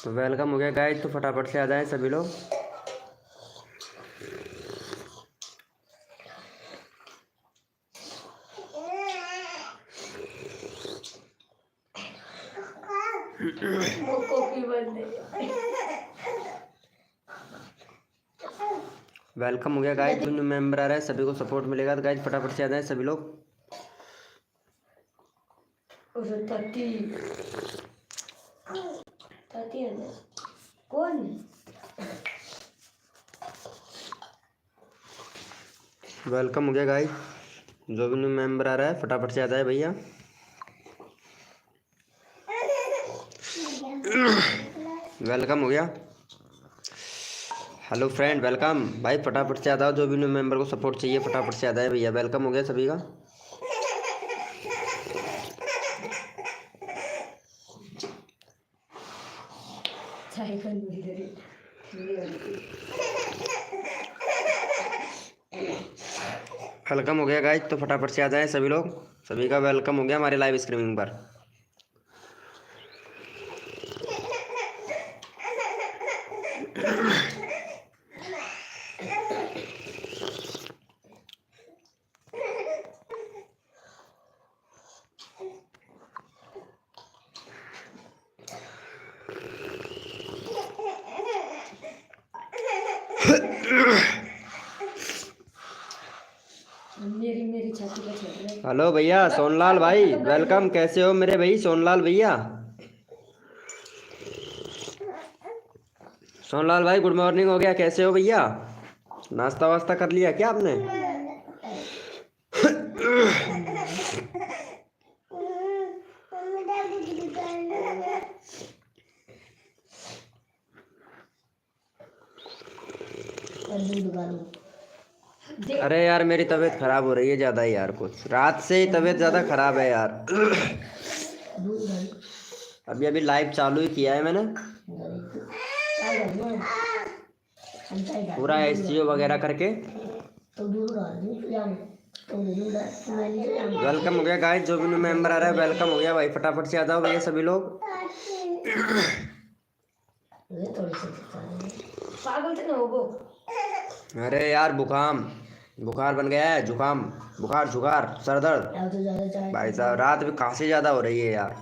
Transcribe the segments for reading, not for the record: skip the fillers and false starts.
तो वेलकम हो गया गाइस, तो फटाफट से आ जाएं सभी लोग। वेलकम हो गया गाइस, जो न्यू मेंबर आ रहा है सभी को सपोर्ट मिलेगा। तो गाइस फटाफट से आ जाएं सभी लोग। कौन वेलकम हो गया गाइस, जो भी न्यू मेंबर आ रहा है फटाफट से आ जाए भैया। वेलकम हो गया। हेलो फ्रेंड, वेलकम भाई, फटाफट से आ जाओ। जो भी न्यू मेंबर को सपोर्ट चाहिए फटाफट से आ जाए भैया। वेलकम हो गया सभी का। वेलकम हो गया गाइस, तो फटाफट से आ जाएं सभी लोग। सभी का वेलकम हो गया हमारे लाइव स्ट्रीमिंग पर। मेरी छाती का छेद है। हेलो भैया सोनलाल भाई, वेलकम। कैसे हो मेरे भाई सोनलाल भैया? सोनलाल भाई गुड मॉर्निंग हो गया, कैसे हो भैया? नाश्ता वास्ता कर लिया क्या आपने? अरे यार मेरी तबीयत खराब हो रही है ज़्यादा यार, कुछ रात से ही तबीयत ज़्यादा खराब है यार। अभी अभी लाइव चालू ही किया है मैंने, पूरा एसईओ वगैरह करके। वेलकम हो गया गाइस, जो भी न्यू मेंबर आ रहा है वेलकम हो गया भाई। फटाफट से आ जाओ भैया सभी लोग। पागल तो ना हो। अरे यार बुखार बन गया है, जुकाम बुखार जुखार सर दर्द भाई साहब। रात में खांसी ज़्यादा हो रही है यार।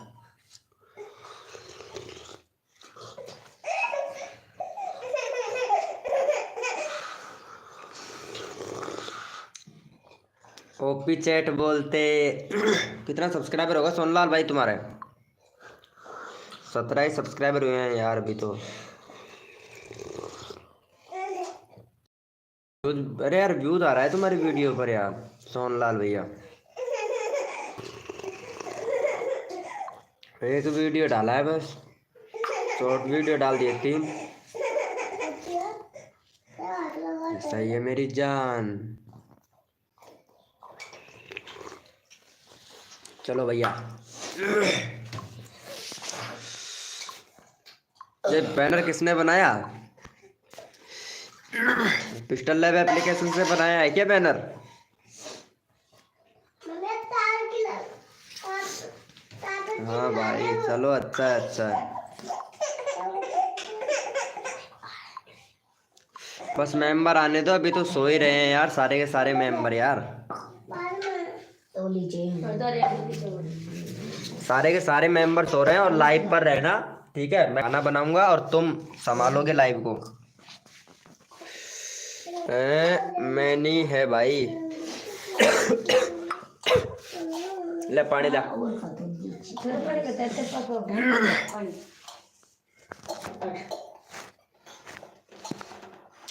ओपी चैट बोलते। कितना सब्सक्राइबर होगा सोनलाल भाई तुम्हारे? 17 ही सब्सक्राइबर हुए हैं यार अभी तो। अरे यार व्यूज आ रहा है तुम्हारी वीडियो पर यार सोनलाल भैया। एक वीडियो डाला है बस, शॉर्ट वीडियो डाल दिए 3। सही है मेरी जान। चलो भैया। ये बैनर किसने बनाया? पिस्टल लैब एप्लीकेशन से बनाया है क्या बैनर? हाँ भाई चलो, अच्छा है अच्छा है। बस मेंबर आने दो, अभी तो सो ही रहे हैं यार सारे के सारे मेंबर यार। सारे के सारे मेंबर सो रहे हैं और लाइव पर रहना, ठीक है? मैं खाना बनाऊंगा और तुम संभालोगे लाइव को। मैनी है भाई। ले पानी ला।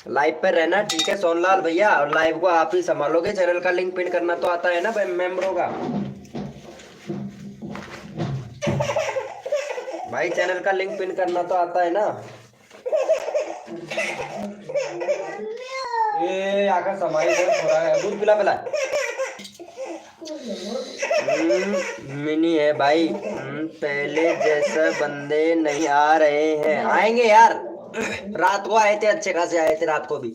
लाइव पे रहना, ठीक है सोनलाल भैया, और लाइव को आप ही संभालोगे। चैनल का लिंक पिन करना तो आता है ना मेंबरों का? भाई चैनल का लिंक पिन करना तो आता है ना? ये आकर समाई बहुत हो रहा है, दूध पिला पिला। मिनी है भाई। पहले जैसे बंदे नहीं आ रहे हैं, आएंगे यार। रात को आए थे, अच्छे खासे आए थे रात को भी।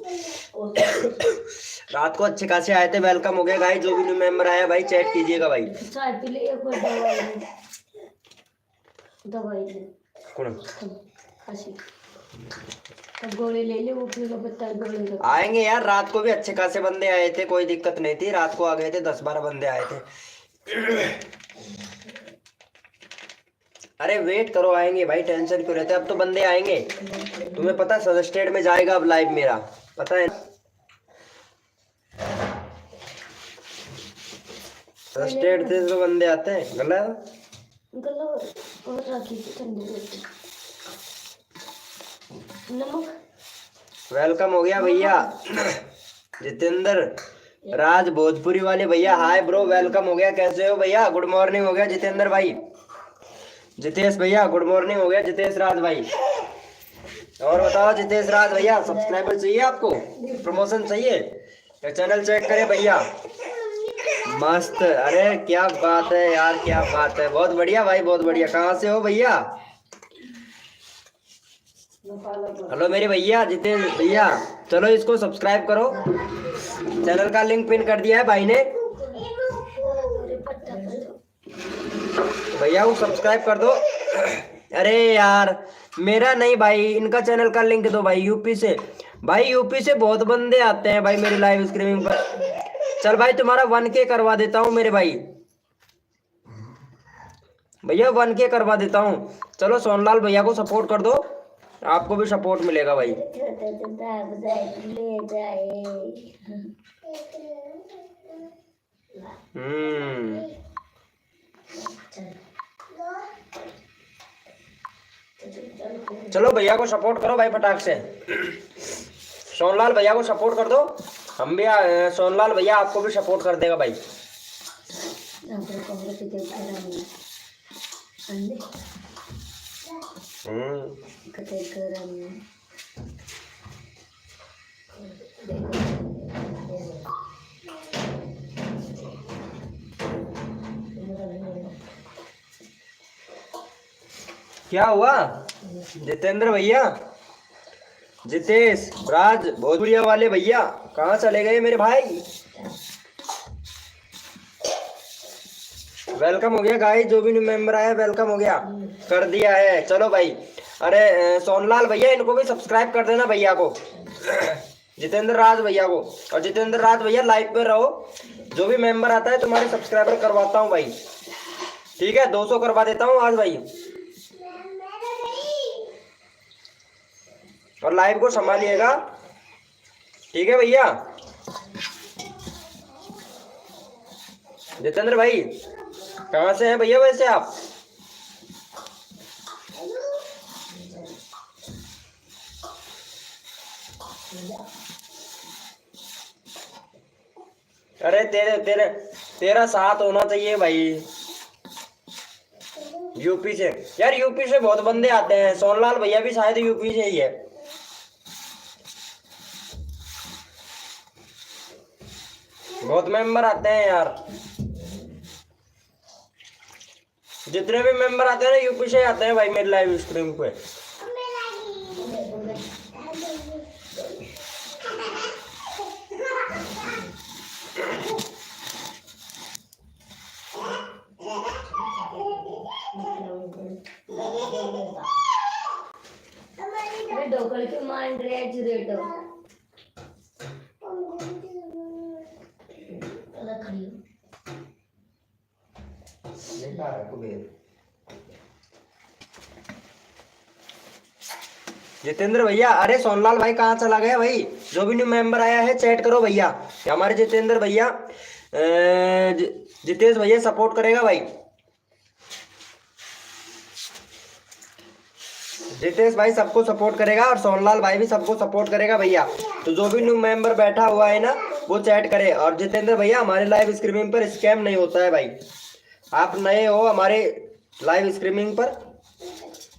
रात को अच्छे खासे आए थे। वेलकम हो गया गाइस, जो भी न्यू मेंबर आया भाई चैट कीजिएगा भाई। दवाई कौन? खांसी अब गोली ले ले, वो फिर पत्ता गोली का। आएंगे यार, रात को भी अच्छे खासे बंदे आए थे, कोई दिक्कत नहीं थी, रात को आ गए थे, 10-12 बंदे आए थे। अरे वेट करो, आएंगे भाई, टेंशन क्यों रहते, अब तो बंदे आएंगे। तुम्हें पता सजेस्टेड में जाएगा अब लाइव मेरा, पता है? सजेस्टेड से तो बंदे आते हैं, गलत गला और राखी की ठंडी रोटी नमक। वेलकम हो गया भैया जितेंद्र राज भोजपुरी वाले भैया, हाय ब्रो, वेलकम हो गया। कैसे हो भैया? गुड मॉर्निंग हो गया जितेंद्र भाई। जितेश भैया गुड मॉर्निंग हो गया। जितेश राज भाई, और बताओ जितेश राज भैया, सब्सक्राइबर चाहिए आपको, प्रमोशन चाहिए तो चैनल चेक करें भैया। मस्त, अरे क्या बात है यार, क्या बात है, बहुत बढ़िया भाई, बहुत बढ़िया। कहाँ से हो भैया? हेलो मेरे भैया जितेश भैया, चलो इसको सब्सक्राइब करो, चैनल का लिंक पिन कर दिया है भाई ने, भैया वो सब्सक्राइब कर दो। अरे यार मेरा नहीं भाई, इनका चैनल का लिंक दो भाई। यूपी से भाई, यूपी से बहुत बंदे आते हैं भाई मेरी लाइव स्ट्रीमिंग पर। चल भाई तुम्हारा 1K करवा देता हूँ मेरे भाई, भैया 1K करवा देता हूँ। चलो सोनलाल भैया को सपोर्ट कर दो, आपको भी सपोर्ट मिलेगा भाई। चलो भैया को सपोर्ट करो भाई फटाक से, सोनलाल भैया को सपोर्ट कर दो, हम भी सोनलाल भैया आपको भी सपोर्ट कर देगा भाई। क्या हुआ जितेंद्र भैया? जितेश राज भोजपुरिया वाले भैया कहाँ चले गए मेरे भाई? वेलकम हो गया गाइस, जो भी न्यू मेंबर आया वेलकम हो गया, कर दिया है। चलो भाई, अरे सोनलाल भैया इनको भी सब्सक्राइब कर देना भैया को, जितेंद्र राज भैया को। और जितेंद्र राज भैया लाइव पे रहो, जो भी मेंबर आता है तुम्हारे सब्सक्राइबर करवाता हूँ भाई, ठीक है? 200 करवा देता हूँ आज भाई, और लाइव को संभालिएगा, ठीक है भैया? जितेंद्र भाई कहाँ से हैं भैया वैसे आप? अरे तेरा साथ होना चाहिए भाई। यूपी से यार, यूपी से बहुत बंदे आते हैं, सोनलाल भैया भी शायद यूपी से ही है। बहुत मेंबर आते हैं यार, जितने भी मेंबर आते हैं ना यूपी से आते हैं भाई मेरे लाइव स्ट्रीम पे। ढोकल के मान रेट रेटो जितेंद्र भैया, अरे सोनलाल भाई कहाँ चला गया भाई? जो भी न्यू मेंबर आया है चैट करो भैया, हमारे जितेंद्र भैया जितेश भैया सपोर्ट करेगा भाई, जितेश भाई सबको सपोर्ट करेगा, और सोनलाल भाई भी सबको सपोर्ट करेगा भैया। तो जो भी न्यू मेंबर बैठा हुआ है ना वो चैट करे। और जितेंद्र भैया हमारे लाइव स्ट्रीमिंग पर स्कैम नहीं होता है भाई, आप नए हो हमारे लाइव स्ट्रीमिंग पर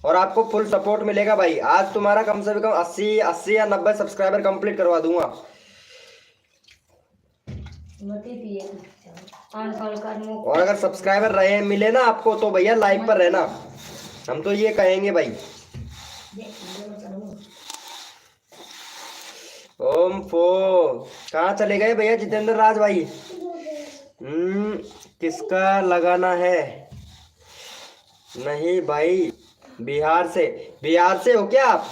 और आपको फुल सपोर्ट मिलेगा भाई। आज तुम्हारा कम से कम 80 या 90 सब्सक्राइबर कंप्लीट करवा दूंगा। और अगर सब्सक्राइबर रहे मिले ना आपको तो भैया लाइव पर रहना, हम तो ये कहेंगे भाई। ओम फो कहाँ चले गए भैया जितेंद्र राज भाई? किसका लगाना है? नहीं भाई बिहार से हो क्या आप?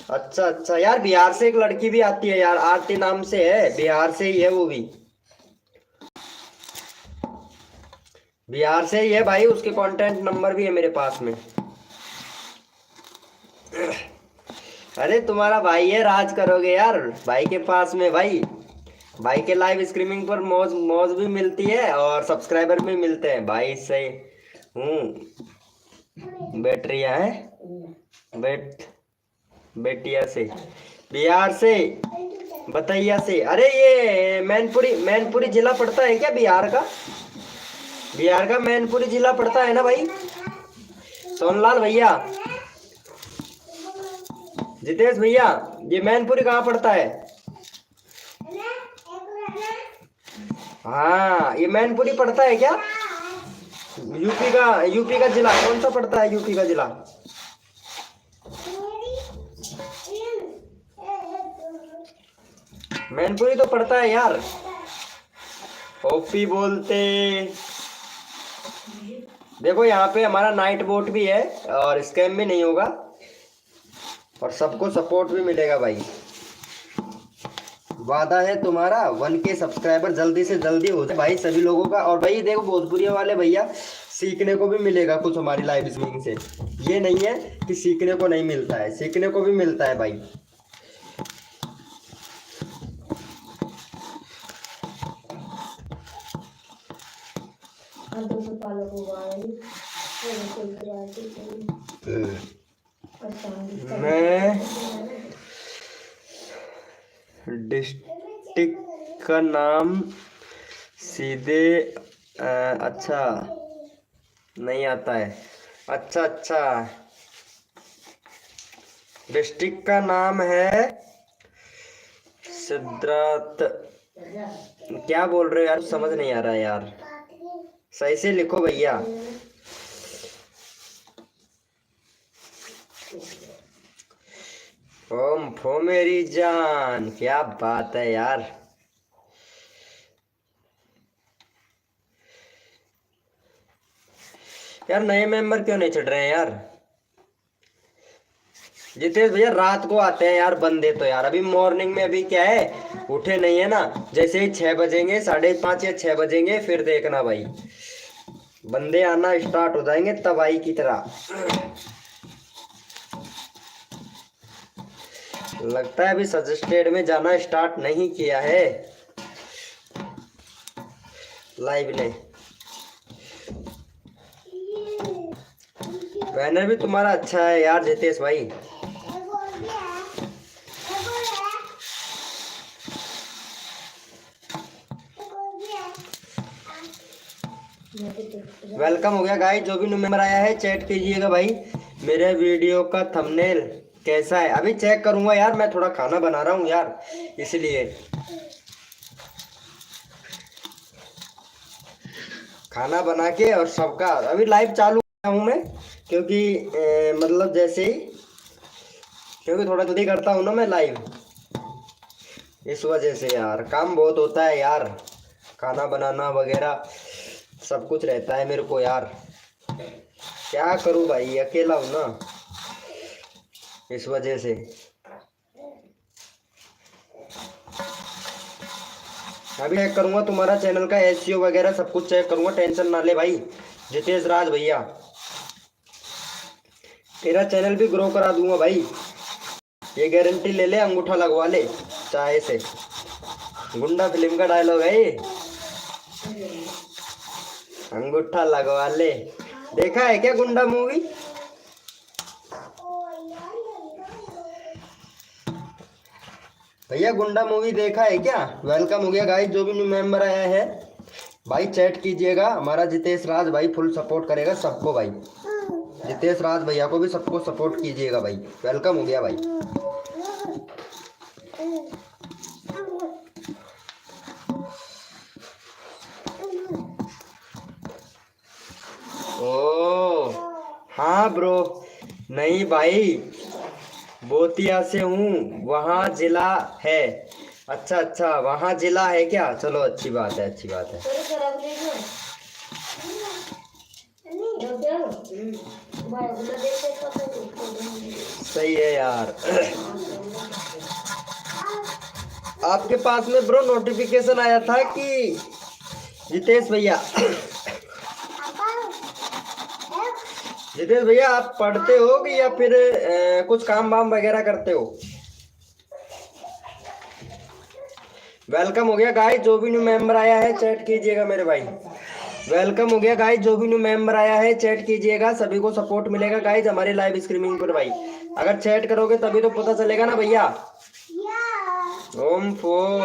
अच्छा अच्छा यार, बिहार से एक लड़की भी आती है यार, आरती नाम से है, बिहार से ही है वो भी, बिहार से ही है भाई, उसके कांटेक्ट नंबर भी है मेरे पास में। अरे तुम्हारा भाई है, राज करोगे यार भाई के पास में भाई। भाई के लाइव स्ट्रीमिंग पर मौज मौज भी मिलती है और सब्सक्राइबर भी मिलते हैं भाई से। हूँ बैटरिया है, बेट बेटिया से, बिहार से, बतैया से। अरे ये मैनपुरी जिला पड़ता है क्या बिहार का? बिहार का मैनपुरी जिला पड़ता है ना भाई? सोनलाल भैया, जितेश भैया, ये मैनपुरी कहाँ पड़ता है? हाँ ये मैनपुरी पड़ता है क्या? यूपी का जिला कौन सा पड़ता है? यूपी का जिला मैनपुरी तो पड़ता है यार। ओपी बोलते, देखो यहाँ पे हमारा नाइट बोट भी है और स्कैम भी नहीं होगा और सबको सपोर्ट भी मिलेगा भाई। वादा है तुम्हारा 1K सब्सक्राइबर जल्दी से जल्दी हो जाए भाई सभी लोगों का। और भाई देखो भोजपुरी वाले भैया, सीखने को भी मिलेगा कुछ हमारी लाइव स्ट्रीमिंग से, ये नहीं है कि सीखने को नहीं मिलता है, सीखने को भी मिलता है भाई। मैं डिस्ट्रिक्ट का नाम सीधे अच्छा नहीं आता है। अच्छा अच्छा, डिस्ट्रिक्ट का नाम है सिद्धार्थ। क्या बोल रहे हो यार, समझ नहीं आ रहा है यार, सही से लिखो भैया। ओम फो मेरी जान, क्या बात है यार। यार नए मेंबर क्यों नहीं चढ़ रहे हैं यार? जितेश भैया रात को आते हैं यार बंदे तो यार, अभी मॉर्निंग में अभी क्या है, उठे नहीं है ना, जैसे ही 6 बजेंगे, 5:30 या 6 बजेंगे, फिर देखना भाई बंदे आना स्टार्ट हो जाएंगे तबाही की तरह। लगता है अभी सजेस्टेड में जाना स्टार्ट नहीं किया है लाइव ने। बैनर भी तुम्हारा अच्छा है यार जितेश भाई। वेलकम हो गया गाइस, जो भी न्यू मेंबर आया है चैट कीजिएगा भाई। मेरे वीडियो का थंबनेल कैसा है? अभी चेक करूंगा यार, मैं थोड़ा खाना बना रहा हूँ यार, इसलिए खाना बना के और सबका अभी लाइव चालू हूँ मैं, क्योंकि मतलब जैसे ही, क्योंकि थोड़ा जल्दी करता हूँ ना मैं लाइव, इस वजह से यार काम बहुत होता है यार, खाना बनाना वगैरह सब कुछ रहता है मेरे को यार, क्या करूँ भाई, अकेला हूँ ना, इस वजह से। अभी चेक करूंगा तुम्हारा चैनल का SEO वगैरह सब कुछ चेक करूंगा, टेंशन ना ले भाई जितेश राज भैया, तेरा चैनल भी ग्रो करा दूंगा भाई, ये गारंटी ले ले, अंगूठा लगवा ले चाय से। गुंडा फिल्म का डायलॉग है ये, अंगूठा लगवा ले। देखा है क्या गुंडा मूवी? भैया गुंडा मूवी देखा है क्या? वेलकम हो गया गाइस, जो भी न्यू मेंबर आया है भाई चैट कीजिएगा। हमारा जितेश राज भाई फुल सपोर्ट करेगा सबको भाई, जितेश राज भैया को भी सबको सपोर्ट कीजिएगा भाई। वेलकम हो गया भाई। ओ हाँ ब्रो, नहीं भाई बोतिया से हूँ, वहाँ जिला है। अच्छा अच्छा, वहाँ जिला है क्या? चलो अच्छी बात है, अच्छी बात है। सही है यार। आपके पास में ब्रो नोटिफिकेशन आया था कि जितेश भैया, जितेश भैया आप पढ़ते हो कि या फिर कुछ काम वाम वगैरह करते हो? वेलकम हो गया गाइस, जो भी न्यू मेंबर आया है चैट कीजिएगा मेरे भाई। वेलकम हो गया गाइस, जो भी न्यू मेंबर आया है चैट कीजिएगा, सभी को सपोर्ट मिलेगा गाइस हमारे लाइव स्ट्रीमिंग पर भाई। अगर चैट करोगे तभी तो पता चलेगा ना भैया। ओम फो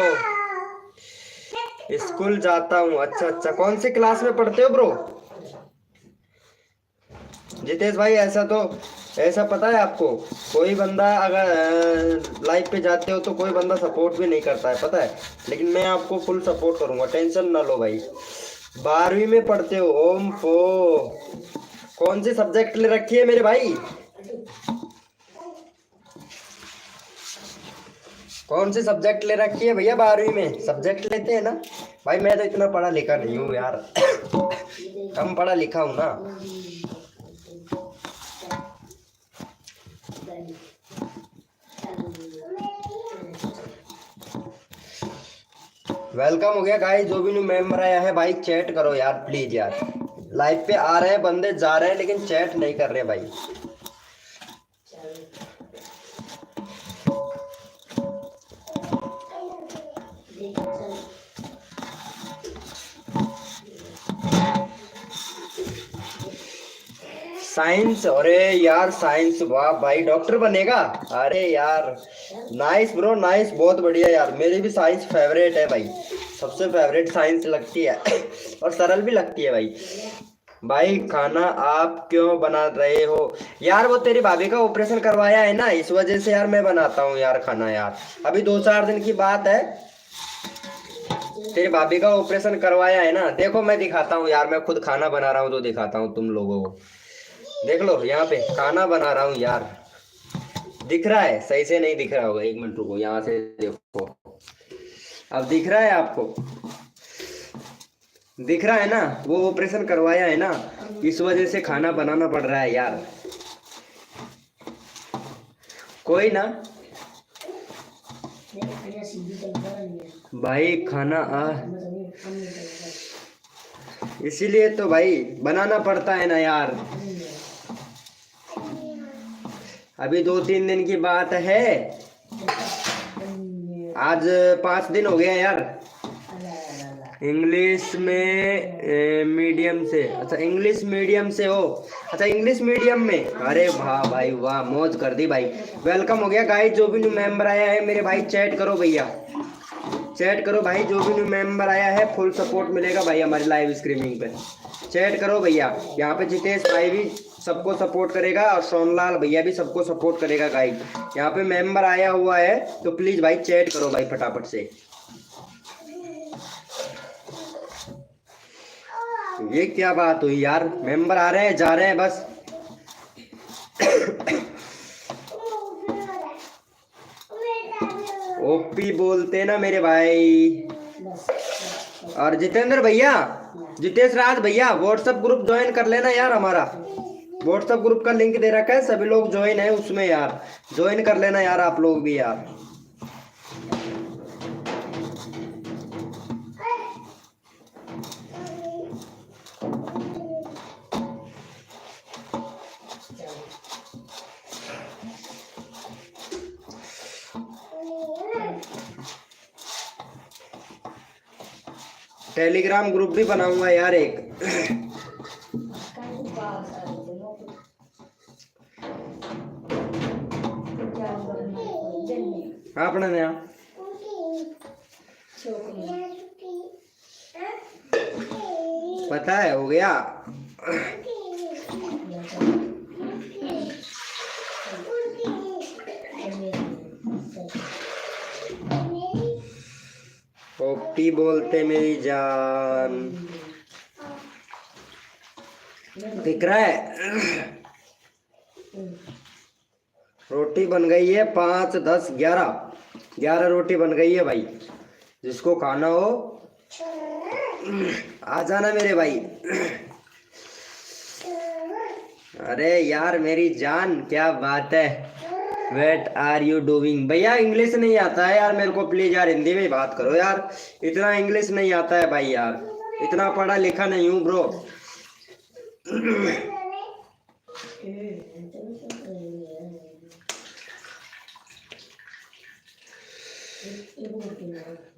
स्कूल जाता हूँ। अच्छा अच्छा, कौन सी क्लास में पढ़ते हो ब्रो? जितेश भाई ऐसा पता है आपको, कोई बंदा अगर लाइव पे जाते हो तो कोई बंदा सपोर्ट भी नहीं करता है पता है, लेकिन मैं आपको फुल सपोर्ट करूंगा, टेंशन ना लो भाई। 12वीं में पढ़ते हो? ओम फो कौन सी सब्जेक्ट ले रखी है मेरे भाई? कौन सी सब्जेक्ट ले रखी है भैया 12वीं में? सब्जेक्ट लेते हैं ना भाई, मैं तो इतना पढ़ा लिखा नहीं हूँ यार कम पढ़ा लिखा हूँ ना। वेलकम हो गया गाइस, जो भी न्यू मेंबर आया है भाई चैट करो यार प्लीज यार। लाइव पे आ रहे हैं बंदे, जा रहे हैं, लेकिन चैट नहीं कर रहे भाई। साइंस? अरे यार साइंस, वाह भाई डॉक्टर बनेगा? अरे यार नाइस ब्रो नाइस, बहुत बढ़िया यार, मेरी भी साइंस फेवरेट है भाई, सबसे फेवरेट साइंस लगती है और सरल भी लगती है भाई। भाई खाना आप क्यों बना रहे हो? यार वो तेरी भाभी का ऑपरेशन करवाया है ना, इस वजह से यार मैं बनाता हूँ यार खाना यार। अभी 2-4 दिन की बात है, तेरी भाभी का ऑपरेशन करवाया है ना। देखो मैं दिखाता हूँ यार, मैं खुद खाना बना रहा हूँ तो दिखाता हूँ तुम लोगों को। देख लो यहाँ पे खाना बना रहा हूँ यार, दिख रहा है? सही से नहीं दिख रहा होगा, 1 मिनट रुको, यहाँ से देखो, अब दिख रहा है आपको? दिख रहा है ना? वो ऑपरेशन करवाया है ना, इस वजह से खाना बनाना पड़ रहा है यार। कोई ना भाई, खाना इसीलिए तो भाई बनाना पड़ता है ना यार। अभी 2-3 दिन की बात है, आज 5 दिन हो गए यार। इंग्लिश में मीडियम से? अच्छा इंग्लिश मीडियम से हो, अच्छा इंग्लिश मीडियम में, अरे वाह भाई वाह, मौज कर दी भाई। वेलकम हो गया गाइस, जो भी न्यू मेंबर आया है मेरे भाई चैट करो भैया, चैट करो भाई, जो भी न्यू मेंबर आया है फुल सपोर्ट मिलेगा भाई हमारी लाइव स्ट्रीमिंग पे। चैट करो भैया, यहाँ पे जितेश भाई भी सबको सपोर्ट करेगा और सोनलाल भैया भी सबको सपोर्ट करेगा गाइस। यहाँ पे मेंबर आया हुआ है तो प्लीज भाई चैट करो भाई फटाफट से। ये क्या बात हुई यार, मेंबर आ रहे हैं जा रहे हैं बस। ओपी बोलते ना मेरे भाई। और जितेंद्र भैया, जितेश राज भैया, व्हाट्सएप ग्रुप ज्वाइन कर लेना यार हमारा, व्हाट्सएप ग्रुप का लिंक दे रखा है, सभी लोग ज्वाइन है उसमें यार, ज्वाइन कर लेना यार आप लोग भी यार। टेलीग्राम ग्रुप भी बनाऊंगा यार एक। अपने नया पता है, हो गया। ओपी बोलते मेरी जान, दिख रहा है? रोटी बन गई है 5, 10, 11 रोटी बन गई है भाई, जिसको खाना हो आ जाना मेरे भाई। अरे यार मेरी जान, क्या बात है। What are you doing. भैया इंग्लिश नहीं आता है यार मेरे को, प्लीज यार हिंदी में ही बात करो यार। इतना इंग्लिश नहीं आता है भाई यार, इतना पढ़ा लिखा नहीं हूँ ब्रो।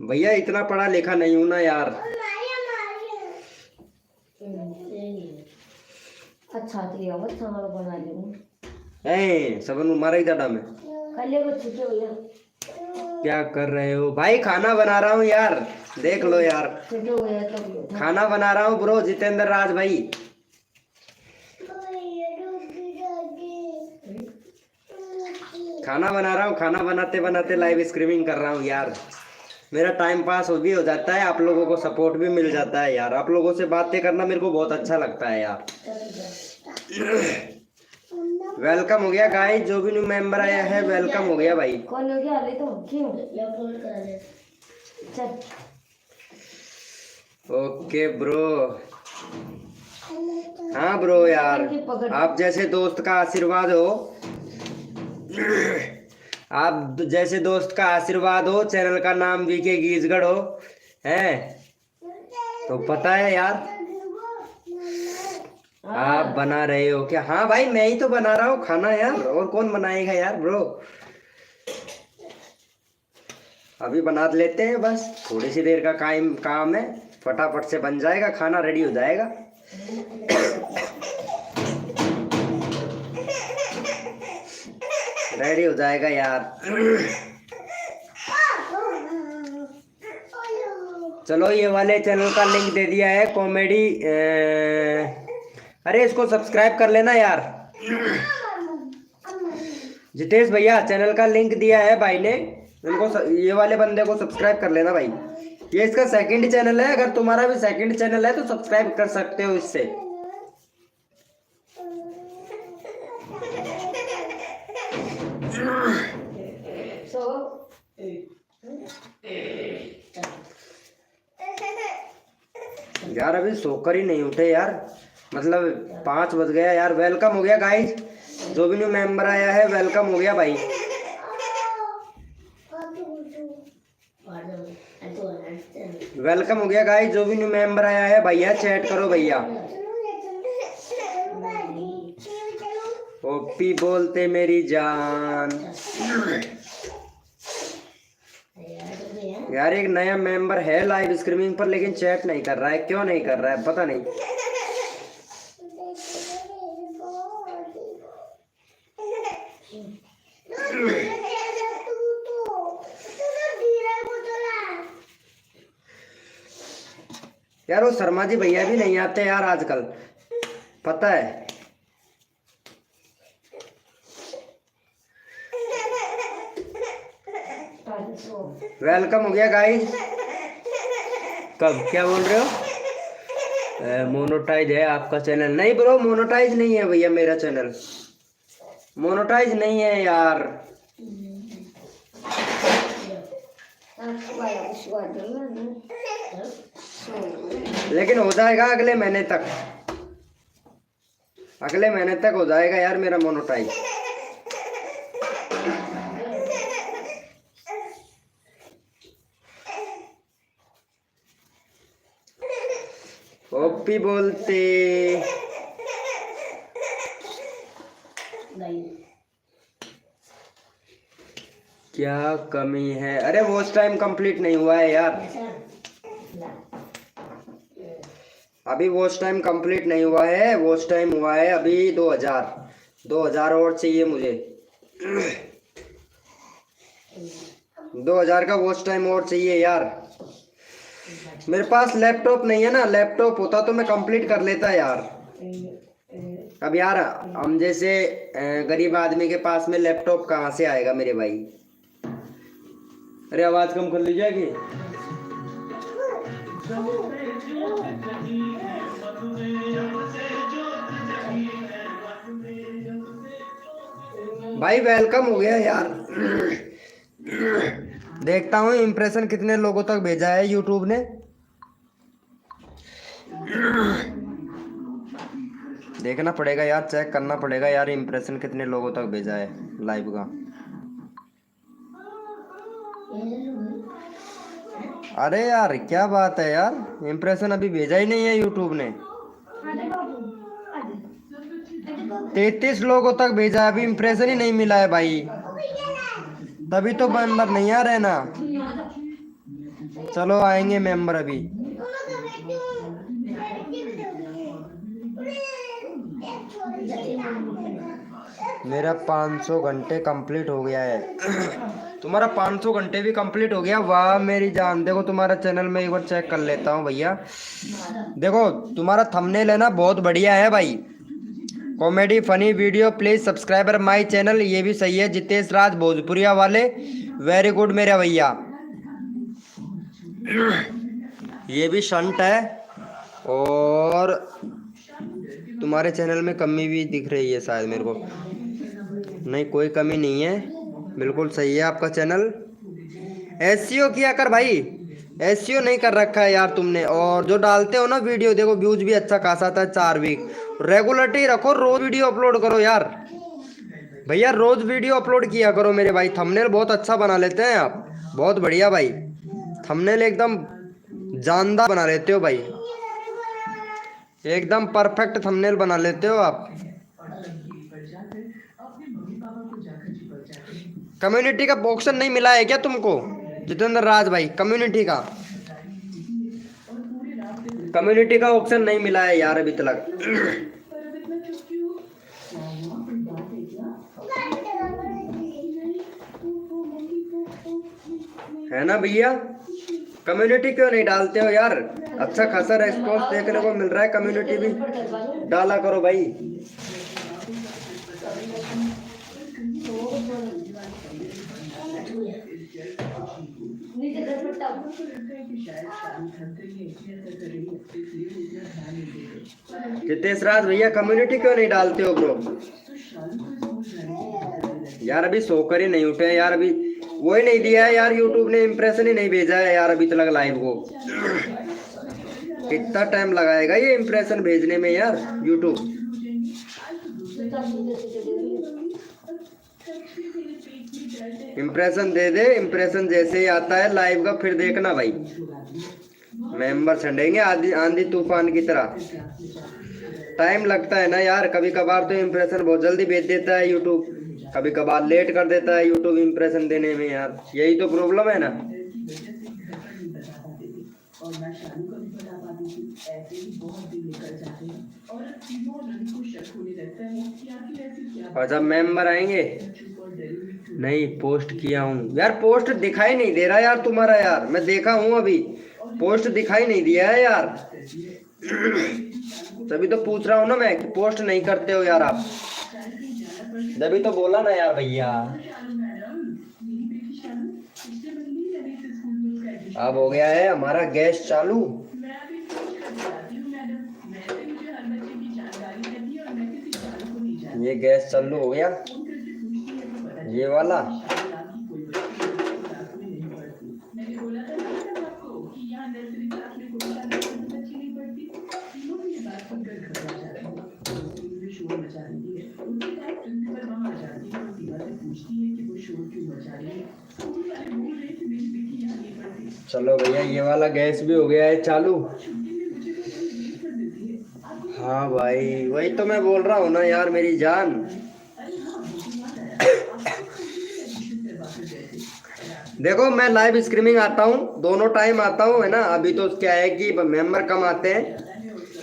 भैया इतना पढ़ा लिखा नहीं हूँ ना यार। अच्छा तो अब चावल बना लूँ। ए सबन मारा ही डाटा में। कल को छुट्टी हो गया। क्या कर रहे हो भाई? खाना बना रहा हूँ यार, देख लो यार। छुट्टी हो गया तो खाना बना रहा हूँ ब्रो, जितेंद्र राज भाई। खाना बना रहा हूँ, खाना बनाते बनाते लाइव स्ट्रीमिंग कर रहा हूँ यार। मेरा टाइम पास भी हो जाता है, आप लोगों को सपोर्ट भी मिल जाता है यार। आप लोगों से बातें करना मेरे को बहुत अच्छा लगता है यार। वेलकम हो गया गाइस, जो भी न्यू मेंबर आया है वेलकम हो गया भाई। कौन हो गया? अरे तो क्यों अपलोड करा दे। चल ओके ब्रो। हाँ ब्रो यार, आप जैसे दोस्त का आशीर्वाद हो, आप जैसे दोस्त का आशीर्वाद हो, चैनल का नाम वीके गीजगढ़ हो, है तो पता है यार। आप बना रहे हो क्या? हाँ भाई मैं ही तो बना रहा हूँ खाना यार, और कौन बनाएगा यार ब्रो। अभी बना लेते हैं, बस थोड़ी सी देर का काम है, फटाफट से बन जाएगा खाना, रेडी हो जाएगा। रेडी हो जाएगा यार। चलो ये वाले चैनल का लिंक दे दिया है, कॉमेडी। अरे इसको सब्सक्राइब कर लेना यार। जितेश भैया चैनल का लिंक दिया है भाई ने, इनको ये वाले बंदे को सब्सक्राइब कर लेना भाई। ये इसका सेकंड चैनल है, अगर तुम्हारा भी सेकंड चैनल है तो सब्सक्राइब कर सकते हो इससे। यार अभी सोकर ही नहीं उठे यार, मतलब 5 बज गया यार। वेलकम हो गया गाइस, जो भी न्यू मेंबर आया है वेलकम हो गया भाई। वेलकम हो गया गाइस, जो भी न्यू मेंबर आया है भैया चैट करो भैया। ओपी बोलते मेरी जान। यार एक नया मेंबर है लाइव स्ट्रीमिंग पर, लेकिन चैट नहीं कर रहा है, क्यों नहीं कर रहा है पता नहीं। यार वो शर्मा जी भैया भी नहीं आते यार आजकल, पता है। वेलकम हो गया गाइस। कब क्या बोल रहे हो? मोनोटाइज है आपका चैनल? नहीं ब्रो मोनोटाइज नहीं है भैया, मेरा चैनल मोनोटाइज नहीं है यार। लेकिन हो जाएगा अगले महीने तक, अगले महीने तक हो जाएगा यार मेरा मोनोटाइज। ओपी बोलते क्या कमी है? अरे वॉच टाइम कंप्लीट नहीं हुआ है यार, अभी वॉच टाइम कंप्लीट नहीं हुआ है। वॉच टाइम हुआ है अभी 2000 और चाहिए मुझे। 2000 का वॉच टाइम और चाहिए यार। मेरे पास लैपटॉप नहीं है ना, लैपटॉप होता तो मैं कंप्लीट कर लेता यार। अब यार हम जैसे गरीब आदमी के पास में लैपटॉप कहाँ से आएगा मेरे भाई। अरे आवाज कम कर लीजिए कि भाई वेलकम हो गया यार। देखता हूँ इम्प्रेशन कितने लोगों तक भेजा है यूट्यूब ने, देखना पड़ेगा यार, चेक करना पड़ेगा यार, इम्प्रेशन कितने लोगों तक भेजा है लाइव का। अरे यार क्या बात है यार, इम्प्रेशन अभी भेजा ही नहीं है यूट्यूब ने। 33 लोगों तक भेजा है, अभी इम्प्रेशन ही नहीं मिला है भाई, तभी तो मेंबर नहीं आ रहे ना। चलो आएंगे मेंबर अभी। मेरा 500 घंटे कंप्लीट हो गया है। तुम्हारा 500 घंटे भी कंप्लीट हो गया, वाह मेरी जान। देखो तुम्हारा चैनल में एक बार चेक कर लेता हूँ भैया। देखो तुम्हारा थंबनेल है ना बहुत बढ़िया है भाई, comedy funny video. Please subscriber my channel, ये भी सही है, जितेश राज भोजपुरिया वाले, वेरी गुड मेरा भैया। ये भी शंट है, और तुम्हारे चैनल में कमी भी दिख रही है शायद मेरे को। नहीं कोई कमी नहीं है, बिल्कुल सही है आपका चैनल। एसईओ किया कर भाई, एसईओ नहीं कर रखा है यार तुमने। और जो डालते हो ना वीडियो, देखो व्यूज भी अच्छा खासा आता है 4 वीक। रेगुलरिटी रखो, रोज वीडियो अपलोड करो यार भैया, रोज वीडियो अपलोड किया करो मेरे भाई। थंबनेल बहुत अच्छा बना लेते हैं आप, बहुत बढ़िया भाई, थंबनेल एकदम जानदार बना लेते हो भाई, एकदम परफेक्ट थंबनेल बना लेते हो आप। कम्युनिटी का ऑप्शन नहीं मिला है क्या तुमको जितेंद्र राज भाई? कम्युनिटी का ऑप्शन नहीं मिला है यार अभी तक। है ना भैया, कम्युनिटी क्यों नहीं डालते हो यार? अच्छा खासा रेस्पॉन्स देखने को मिल रहा है, कम्युनिटी भी डाला करो भाई। जितेश राज भैया कम्युनिटी क्यों नहीं डालते हो ब्रो? यार अभी सोकर ही नहीं उठे यार, अभी वो ही नहीं दिया है यार, यूट्यूब ने इम्प्रेशन ही नहीं भेजा है यार अभी तक लाइव को। कितना टाइम लगाएगा ये इम्प्रेशन भेजने में यार यूट्यूब? इम्प्रेशन दे दे, इम्प्रेशन जैसे ही आता है लाइव का फिर देखना भाई, मेंबर चढ़ेंगे आंधी तूफान की तरह। टाइम लगता है ना यार, कभी कभार तो इम्प्रेशन बहुत जल्दी भेज देता है यूट्यूब, कभी कभार लेट कर देता है यूट्यूब इम्प्रेशन देने में यार, यही तो प्रॉब्लम है ना। और जब मेंबर आएंगे, नहीं पोस्ट किया हूँ यार, पोस्ट दिखाई नहीं दे रहा यार तुम्हारा यार, मैं देखा हूँ अभी पोस्ट दिखाई नहीं दिया है यार। तभी तो पूछ रहा हूँ ना मैं कि पोस्ट नहीं करते हो यार आप, तभी तो बोला ना यार भैया। अब हो गया है हमारा गैस चालू, ये गैस चालू हो गया ये वाला। चलो भैया ये वाला गैस भी हो गया है चालू। हाँ भाई वही तो मैं बोल रहा हूँ ना यार मेरी जान। देखो मैं लाइव स्ट्रीमिंग आता हूँ, दोनों टाइम आता हूँ है ना। अभी तो क्या है कि मेंबर कम आते हैं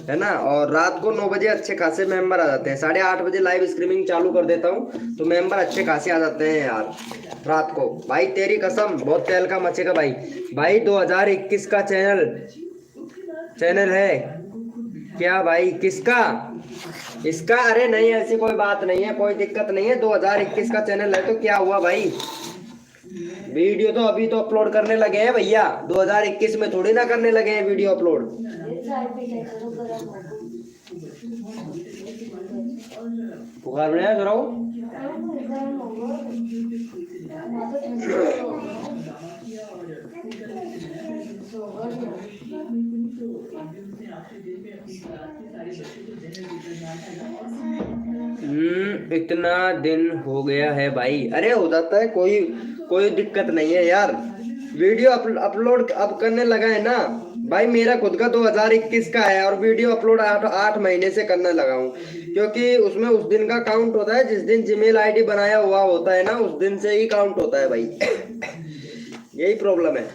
है ना, और रात को 9 बजे अच्छे खासे मेंबर आ जाते हैं। 8:30 बजे लाइव स्ट्रीमिंग चालू कर देता हूँ तो मेंबर अच्छे खासे आ जाते हैं यार रात को। भाई तेरी कसम बहुत तेल का मचेगा भाई। भाई 2021 का चैनल है क्या भाई? किसका? इसका? अरे नहीं ऐसी कोई बात नहीं है, कोई दिक्कत नहीं है। 2021 का चैनल है तो क्या हुआ भाई, वीडियो तो अभी तो अपलोड करने लगे हैं भैया, 2021 में थोड़ी ना करने लगे हैं वीडियो अपलोड। बुखार बनाया जरा इतना दिन हो गया है भाई। अरे हो जाता है, कोई कोई दिक्कत नहीं है यार। वीडियो अपलोड अब करने लगा है ना भाई। मेरा खुद का 2021 का है और वीडियो अपलोड 8 महीने से करने लगा हूँ, क्योंकि उसमें उस दिन का काउंट होता है जिस दिन जीमेल आईडी बनाया हुआ होता है ना, उस दिन से ही काउंट होता है भाई। यही प्रॉब्लम है।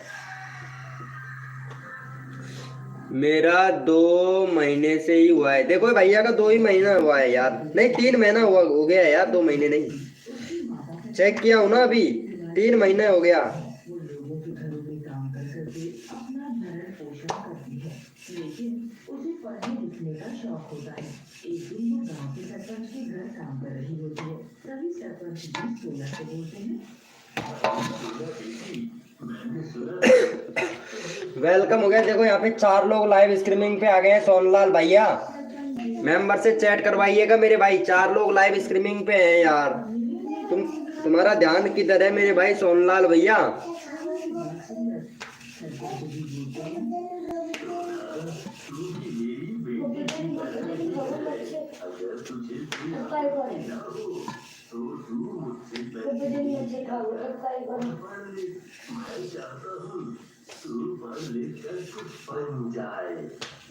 मेरा 2 महीने से ही हुआ है। देखो भैया का 2 ही महीना हुआ है यार, नहीं 3 महीना हुआ हो गया है यार, 2 महीने नहीं। चेक किया हूं ना अभी, 3 महीने हो गया। वेलकम हो गया। देखो यहाँ पे 4 लोग लाइव स्ट्रीमिंग पे आ गए हैं। सोनलाल भैया मेंबर से चैट करवाइएगा मेरे भाई। 4 लोग लाइव स्ट्रीमिंग पे हैं यार। तुम्हारा ध्यान किधर है मेरे भाई सोनलाल भैया?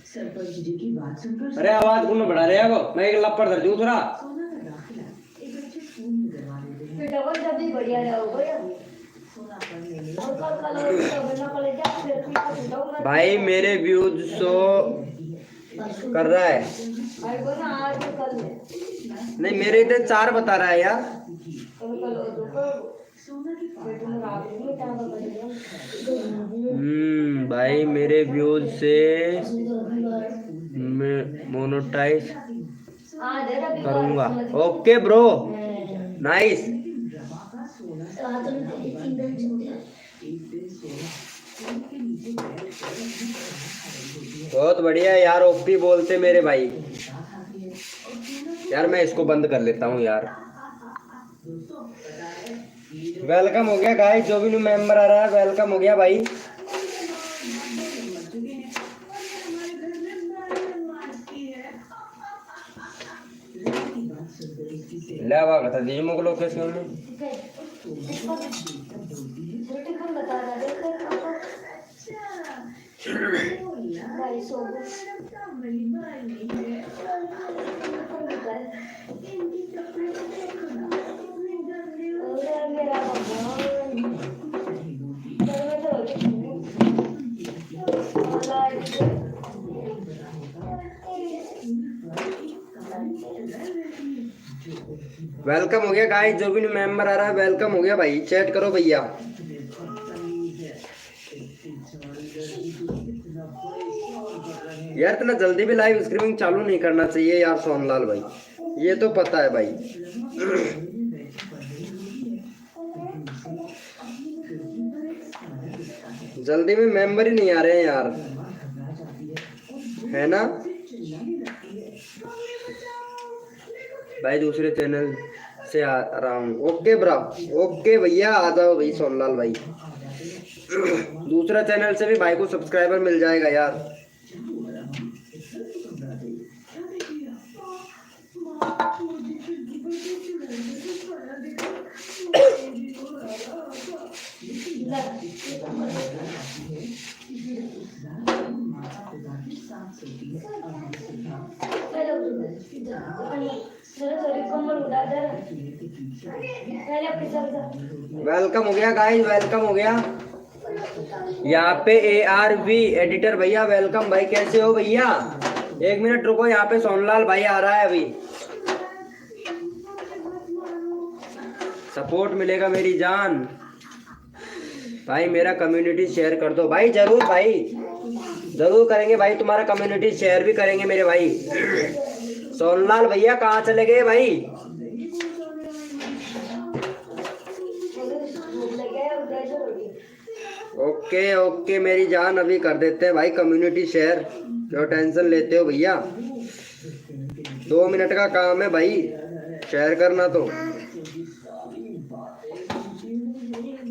सरपंच जी की बात सुनकर अरे आवाज कौन बढ़ा रहे हो? मैं एक लपड़ धर दूं थोड़ा। डबल जल्दी बढ़िया रहोगे यार। भाई मेरे व्यूज शो कर रहा है। नहीं मेरे इधर 4 बता रहा है यार। भाई मेरे व्यूज से मैं मोनेटाइज करूंगा। Okay bro, nice. बहुत बढ़िया यार, ओपी बोलते मेरे भाई। यार मैं इसको बंद कर लेता हूँ यार। वेलकम हो गया गाइस, जो भी न्यू मेंबर आ रहा है वेलकम हो गया भाई। लेवा कथा दी मुक लोकेशन में। वेलकम हो गया गाइस, जो भी न्यू मेंबर आ रहा है वेलकम हो गया भाई। चैट करो भैया। यार इतना जल्दी भी लाइव स्ट्रीमिंग चालू नहीं करना चाहिए यार सोनलाल भाई, ये तो पता है भाई। जल्दी में मेंबर ही नहीं आ रहे हैं यार, है ना भाई? दूसरे चैनल से आ रहा हूँ। ओके ब्रा, ओके भैया आ जाओ भाई सोनलाल भाई। दूसरा चैनल से भी भाई को सब्सक्राइबर मिल जाएगा यार। वेलकम हो गया गाइस, वेलकम हो गया। यहाँ पे ARV एडिटर भैया वेलकम भाई। कैसे हो भैया? 1 मिनट रुको, यहाँ पे सोनलाल भाई आ रहा है अभी। सपोर्ट मिलेगा मेरी जान भाई। मेरा कम्युनिटी शेयर कर दो भाई। जरूर भाई, जरूर करेंगे भाई। तुम्हारा कम्युनिटी शेयर भी करेंगे मेरे भाई। सोनलाल भैया कहाँ चले गए भाई? ओके ओके मेरी जान, अभी कर देते हैं भाई कम्युनिटी शेयर। क्यों टेंशन लेते हो भैया? 2 मिनट का काम है भाई शेयर करना तो।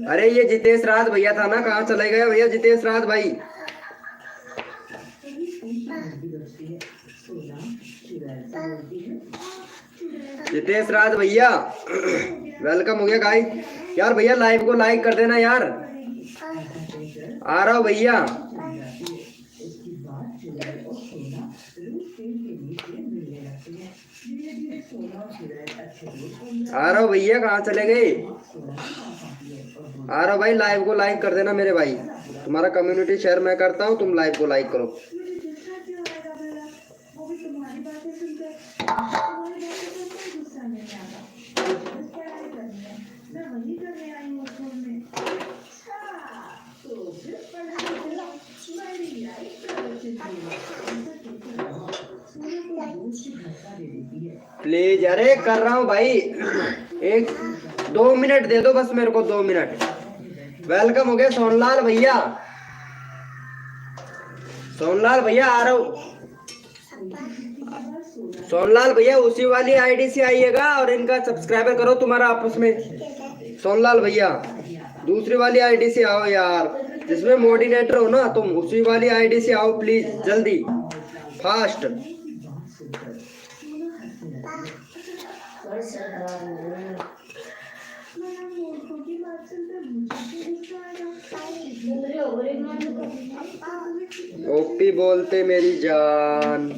अरे ये जितेश राज भैया था ना, कहाँ चले गए भैया जितेश राज भाई? जितेश राज भैया वेलकम हो गया गाइस। यार भैया लाइव को लाइक कर देना यार। आ रहा हूँ भैया। आ रहा हूँ भैया, कहाँ चले गए? आ रहा हूँ भाई, लाइव को लाइक कर देना मेरे भाई। तुम्हारा कम्युनिटी शेयर मैं करता हूँ, तुम लाइव को लाइक करो। प्लीज, अरे कर रहा हूँ भाई, 1-2 मिनट दे दो बस मेरे को, 2 मिनट। वेलकम हो गया सोनलाल भैया। सोनलाल भैया आ रहा हूँ। सोनलाल भैया उसी वाली आईडी से आइएगा और इनका सब्सक्राइबर करो तुम्हारा आपस में। सोनलाल भैया दूसरी वाली आईडी से आओ यार, जिसमें मोडिनेटर हो ना तुम, उसी वाली आईडी से आओ प्लीज, जल्दी फास्ट। ओपी बोलते मेरी जान।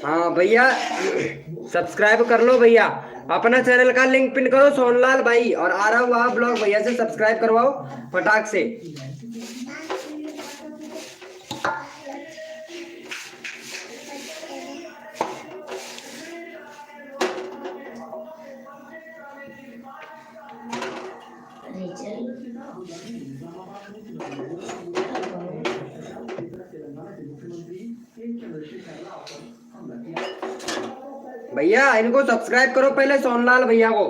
हाँ भैया सब्सक्राइब कर लो भैया, अपना चैनल का लिंक पिन करो सोनलाल भाई, और आ रहा हूँ वहाँ ब्लॉग भैया से सब्सक्राइब करवाओ फटाक से। भैया इनको सब्सक्राइब करो पहले, सोनलाल भैया को।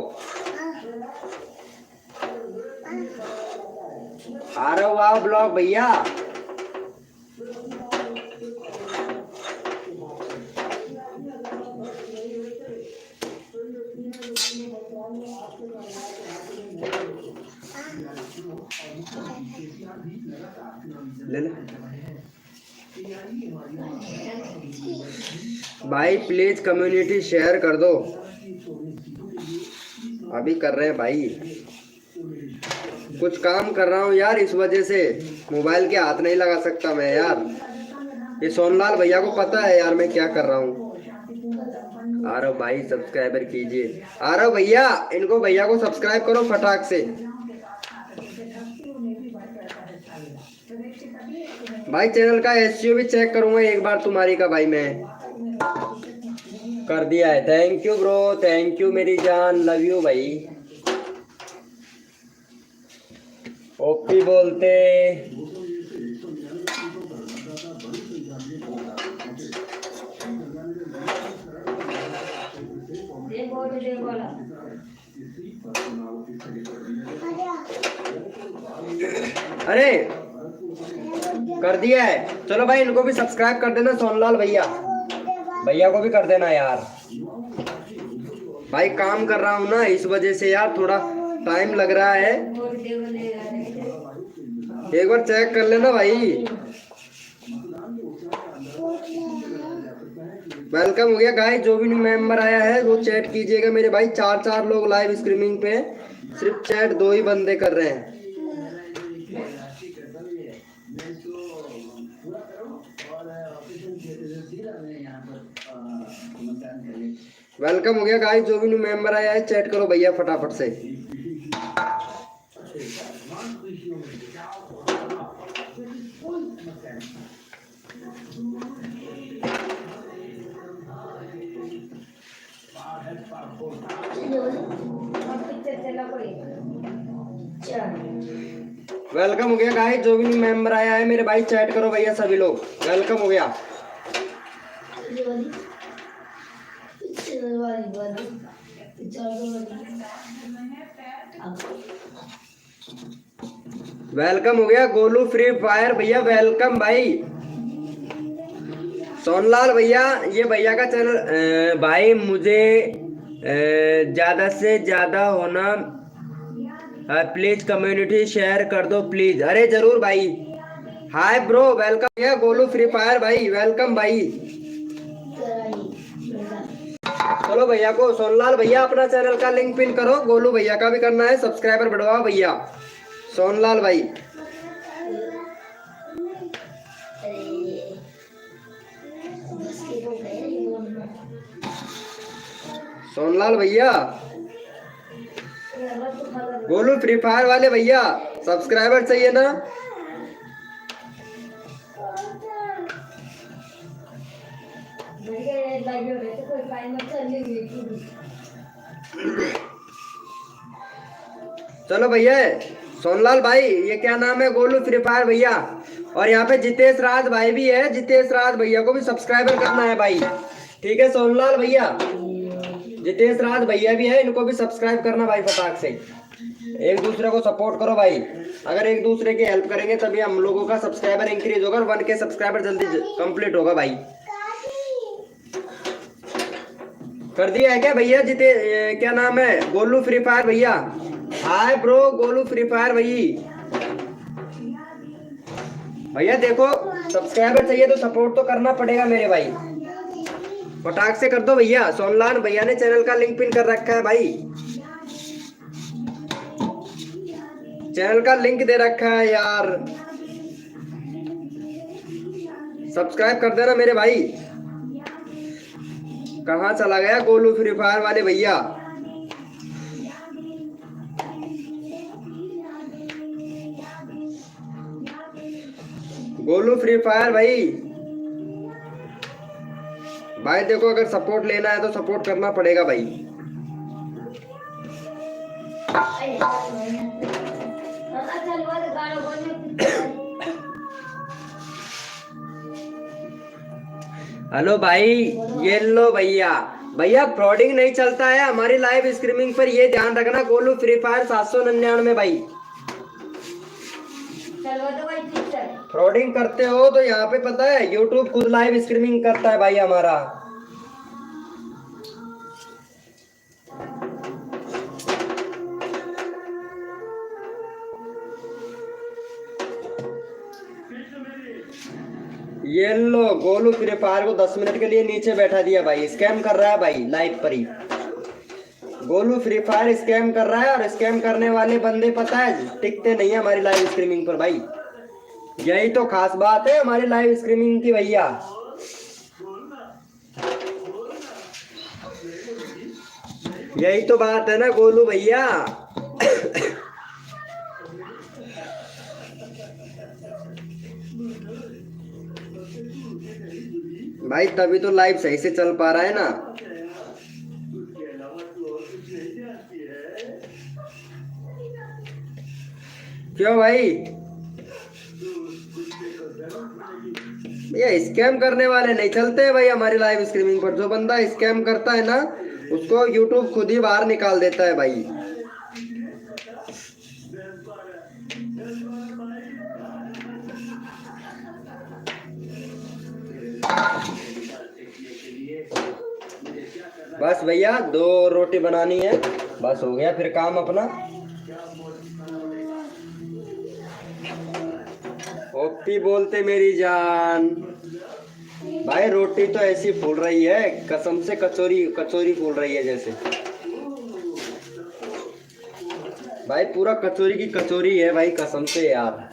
आ रहा हूँ आओ ब्लॉग भैया। ले ले भाई, प्लीज कम्युनिटी शेयर कर दो। अभी कर रहे हैं भाई, कुछ काम कर रहा हूँ यार, इस वजह से मोबाइल के हाथ नहीं लगा सकता मैं यार। ये सोनलाल भैया को पता है यार मैं क्या कर रहा हूँ। आ रहा हूँ भाई, सब्सक्राइबर कीजिए। आ रहा हूँ भैया, इनको भैया को सब्सक्राइब करो फटाक से। भाई चैनल का एसईओ भी चेक करूंगा एक बार तुम्हारी का भाई, मैं कर दिया है। Thank you bro, thank you मेरी जान, लव यू भाई। ओपी बोलते अरे कर दिया है। चलो भाई इनको भी सब्सक्राइब कर देना, सोनलाल भैया भैया को भी कर देना यार। भाई काम कर रहा हूँ ना, इस वजह से यार थोड़ा टाइम लग रहा है। एक बार चेक कर लेना भाई। वेलकम हो गया गाइस, जो भी न्यू मेंबर आया है वो चैट कीजिएगा मेरे भाई। 4 लोग लाइव स्ट्रीमिंग पे, सिर्फ चैट 2 ही बंदे कर रहे हैं। वेलकम हो गया गाइस, जो भी न्यू मेंबर आया है चैट करो भैया फटाफट से। वेलकम हो गया गाइस, जो भी न्यू मेंबर आया है मेरे भाई चैट करो भैया सभी लोग। वेलकम हो गया। वेलकम हो गया गोलू फ्री फायर भैया, वेलकम भाई। सोनलाल भैया, ये भैया का चैनल भाई मुझे ज्यादा से ज्यादा होना, प्लीज कम्युनिटी शेयर कर दो प्लीज। अरे जरूर भाई। हाय ब्रो, वेलकम भैया गोलू फ्री फायर भाई, वेलकम भाई। चलो भैया को, सोनलाल भैया अपना चैनल का लिंक पिन करो, गोलू भैया का भी करना है, सब्सक्राइबर बढ़वाओ भैया। सोनलाल भाई, सोनलाल भैया, गोलू फ्री फायर वाले भैया, सब्सक्राइबर चाहिए ना। चलो भैया, सोनलाल भाई, ये क्या नाम है, गोलू फ्री फायर भैया। और यहाँ पे जितेश राज भाई भी है, जितेश राज भैया को भी सब्सक्राइबर करना है भाई। ठीक है सोनलाल भैया, जितेश राज भैया भी है, इनको भी सब्सक्राइब करना भाई फटाक से। एक दूसरे को सपोर्ट करो भाई, अगर एक दूसरे की हेल्प करेंगे तभी हम लोगों का सब्सक्राइबर इंक्रीज होगा और 1K सब्सक्राइबर जल्दी कंप्लीट होगा भाई। कर दिया है क्या भैया? क्या नाम है, गोलू फ्री फायर भैया। Hi bro Golu free fire भाई। भैया देखो, सब्सक्राइबर चाहिए तो सपोर्ट तो करना पड़ेगा मेरे भाई, फटाक से कर दो भैया। सोनलाल भैया ने चैनल का लिंक पिन कर रखा है भाई, चैनल का लिंक दे रखा है यार, सब्सक्राइब कर देना मेरे भाई। कहाँ चला गया गोलू फ्री फायर वाले भैया? गोलू फ्री फायर भाई, भाई देखो अगर सपोर्ट लेना है तो सपोर्ट करना पड़ेगा भाई। हेलो भाई, ये लो भैया। भैया फ्रॉडिंग नहीं चलता है हमारी लाइव स्ट्रीमिंग पर, ये ध्यान रखना। गोलू फ्री फायर 799 भाई। फ्रॉडिंग करते हो तो यहाँ पे पता है यूट्यूब खुद लाइव स्ट्रीमिंग करता है भाई हमारा। ये लो, गोलू फ्री फायर को 10 मिनट के लिए नीचे बैठा दिया भाई, स्कैम कर रहा है भाई लाइव पर ही। गोलू फ्री फायर स्कैम कर रहा है, और स्कैम करने वाले बंदे पता है टिकते नहीं है हमारी लाइव स्ट्रीमिंग पर भाई। यही तो खास बात है हमारी लाइव स्ट्रीमिंग की भैया। यही तो बात है ना गोलू भैया। भाई तभी तो लाइव सही से चल पा रहा है ना। क्यों भाई? भैया स्कैम करने वाले नहीं चलते हैं भाई हमारी लाइव स्ट्रीमिंग पर। जो बंदा स्कैम करता है ना, उसको यूट्यूब खुद ही बाहर निकाल देता है भाई। बस भैया 2 रोटी बनानी है, बस हो गया फिर काम अपना। ओपी बोलते मेरी जान। भाई रोटी तो ऐसी फूल रही है कसम से, कचौरी कचौरी फूल रही है जैसे। भाई पूरा कचौरी की कचौरी है भाई कसम से यार।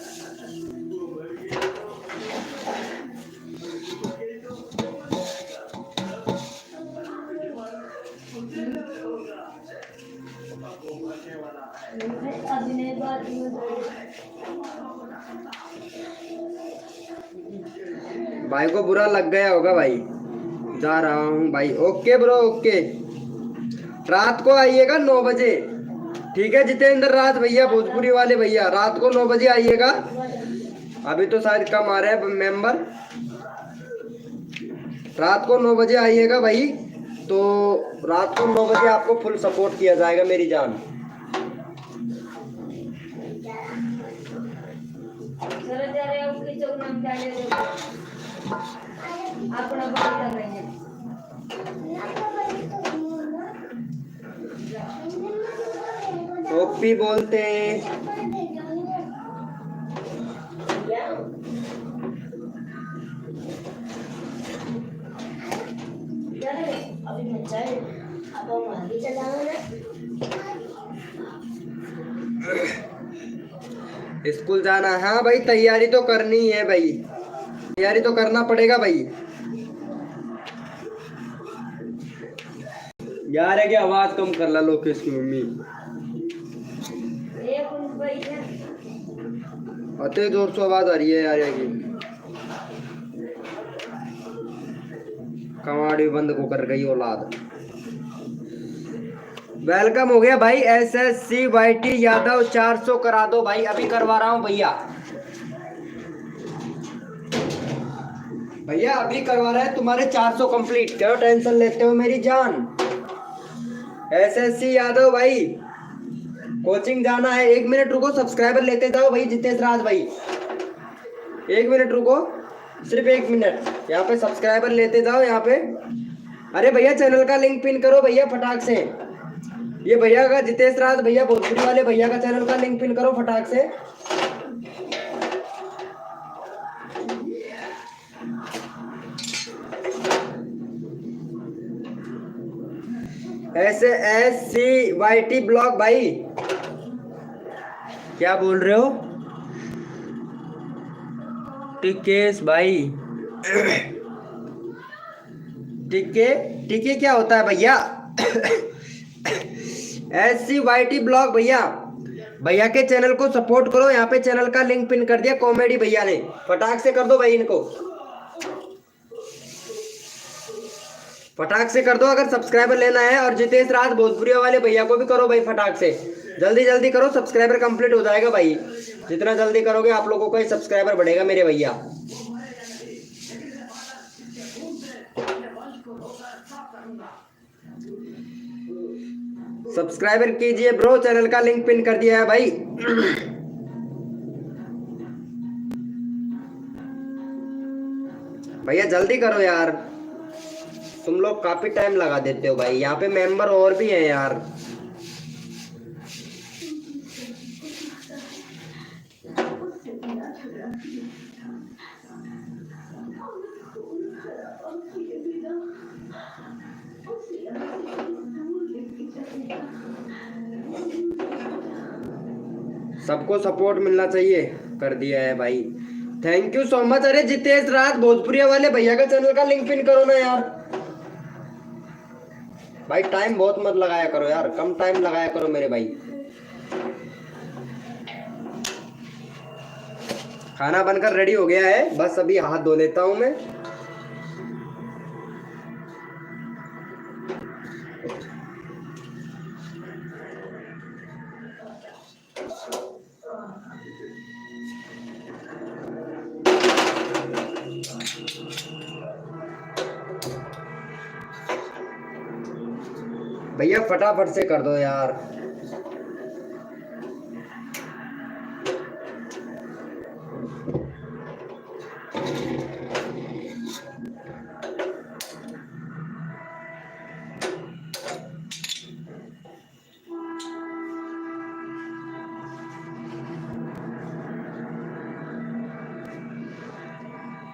भाई को बुरा लग गया होगा भाई। जा रहा हूँ भाई। Okay bro okay. रात को आइएगा 9 बजे, ठीक है जितेंद्र राज भैया, भोजपुरी वाले भैया, रात को 9 बजे आइएगा। अभी तो शायद कम आ रहे हैं मेंबर। रात को 9 बजे आइएगा भाई, तो रात को 9 बजे आपको फुल सपोर्ट किया जाएगा मेरी जान। जाने दो अपना बात कर रहे हैं ओपी बोलते हैं। अभी मैं चाहे अब हम आगे चलाएंगे स्कूल जाना है। हाँ भाई तैयारी तो करनी है भाई, तैयारी तो करना पड़ेगा भाई। यार है कि आवाज कम कर ला लोकेश की मम्मी। अते जोर से आवाज आ रही है यार की। कमाड़ी बंद को कर गई औलाद। वेलकम हो गया भाई SSC YT यादव 400 करा दो भाई, अभी करवा रहा हूँ भैया। भैया अभी करवा रहा है तुम्हारे 400 कंप्लीट, क्यों टेंशन लेते हो मेरी जान। SSC यादव भाई कोचिंग जाना है। 1 मिनट रुको, सब्सक्राइबर लेते जाओ भाई। जितेश राज भाई 1 मिनट रुको, सिर्फ 1 मिनट। यहाँ पे सब्सक्राइबर लेते जाओ यहाँ पे। अरे भैया चैनल का लिंक पिन करो भैया फटाक से। ये भैया का जितेश राज भैया भोजपुरी वाले भैया का चैनल का लिंक पिन करो फटाक से। SSC YT ब्लॉग भाई क्या बोल रहे हो टिकेश भाई। टिके क्या होता है भैया। SSC YT ब्लॉग भैया, भैया के चैनल को सपोर्ट करो। यहाँ पे चैनल का लिंक पिन कर दिया कॉमेडी भैया ने, फटाक से कर दो भाई इनको, फटाक से कर दो अगर सब्सक्राइबर लेना है। और जितेश राज भोजपुरी वाले भैया को भी करो भाई फटाक से, जल्दी जल्दी करो, सब्सक्राइबर कंप्लीट हो जाएगा भाई। जितना जल्दी करोगे आप लोगों का ही सब्सक्राइबर बढ़ेगा मेरे भैया। सब्सक्राइबर कीजिए ब्रो, चैनल का लिंक पिन कर दिया है भाई। भैया जल्दी करो यार, तुम लोग काफी टाइम लगा देते हो भाई। यहाँ पे मेंबर और भी हैं यार। सबको सपोर्ट मिलना चाहिए, कर दिया है भाई। Thank you so much. अरे जितेश राज भोजपुरी वाले भैया का चैनल का लिंक पिन करो ना यार भाई। टाइम बहुत मत लगाया करो यार, कम टाइम लगाया करो मेरे भाई। खाना बनकर रेडी हो गया है, बस अभी हाथ धो लेता हूं मैं। भैया फटाफट से कर दो यार।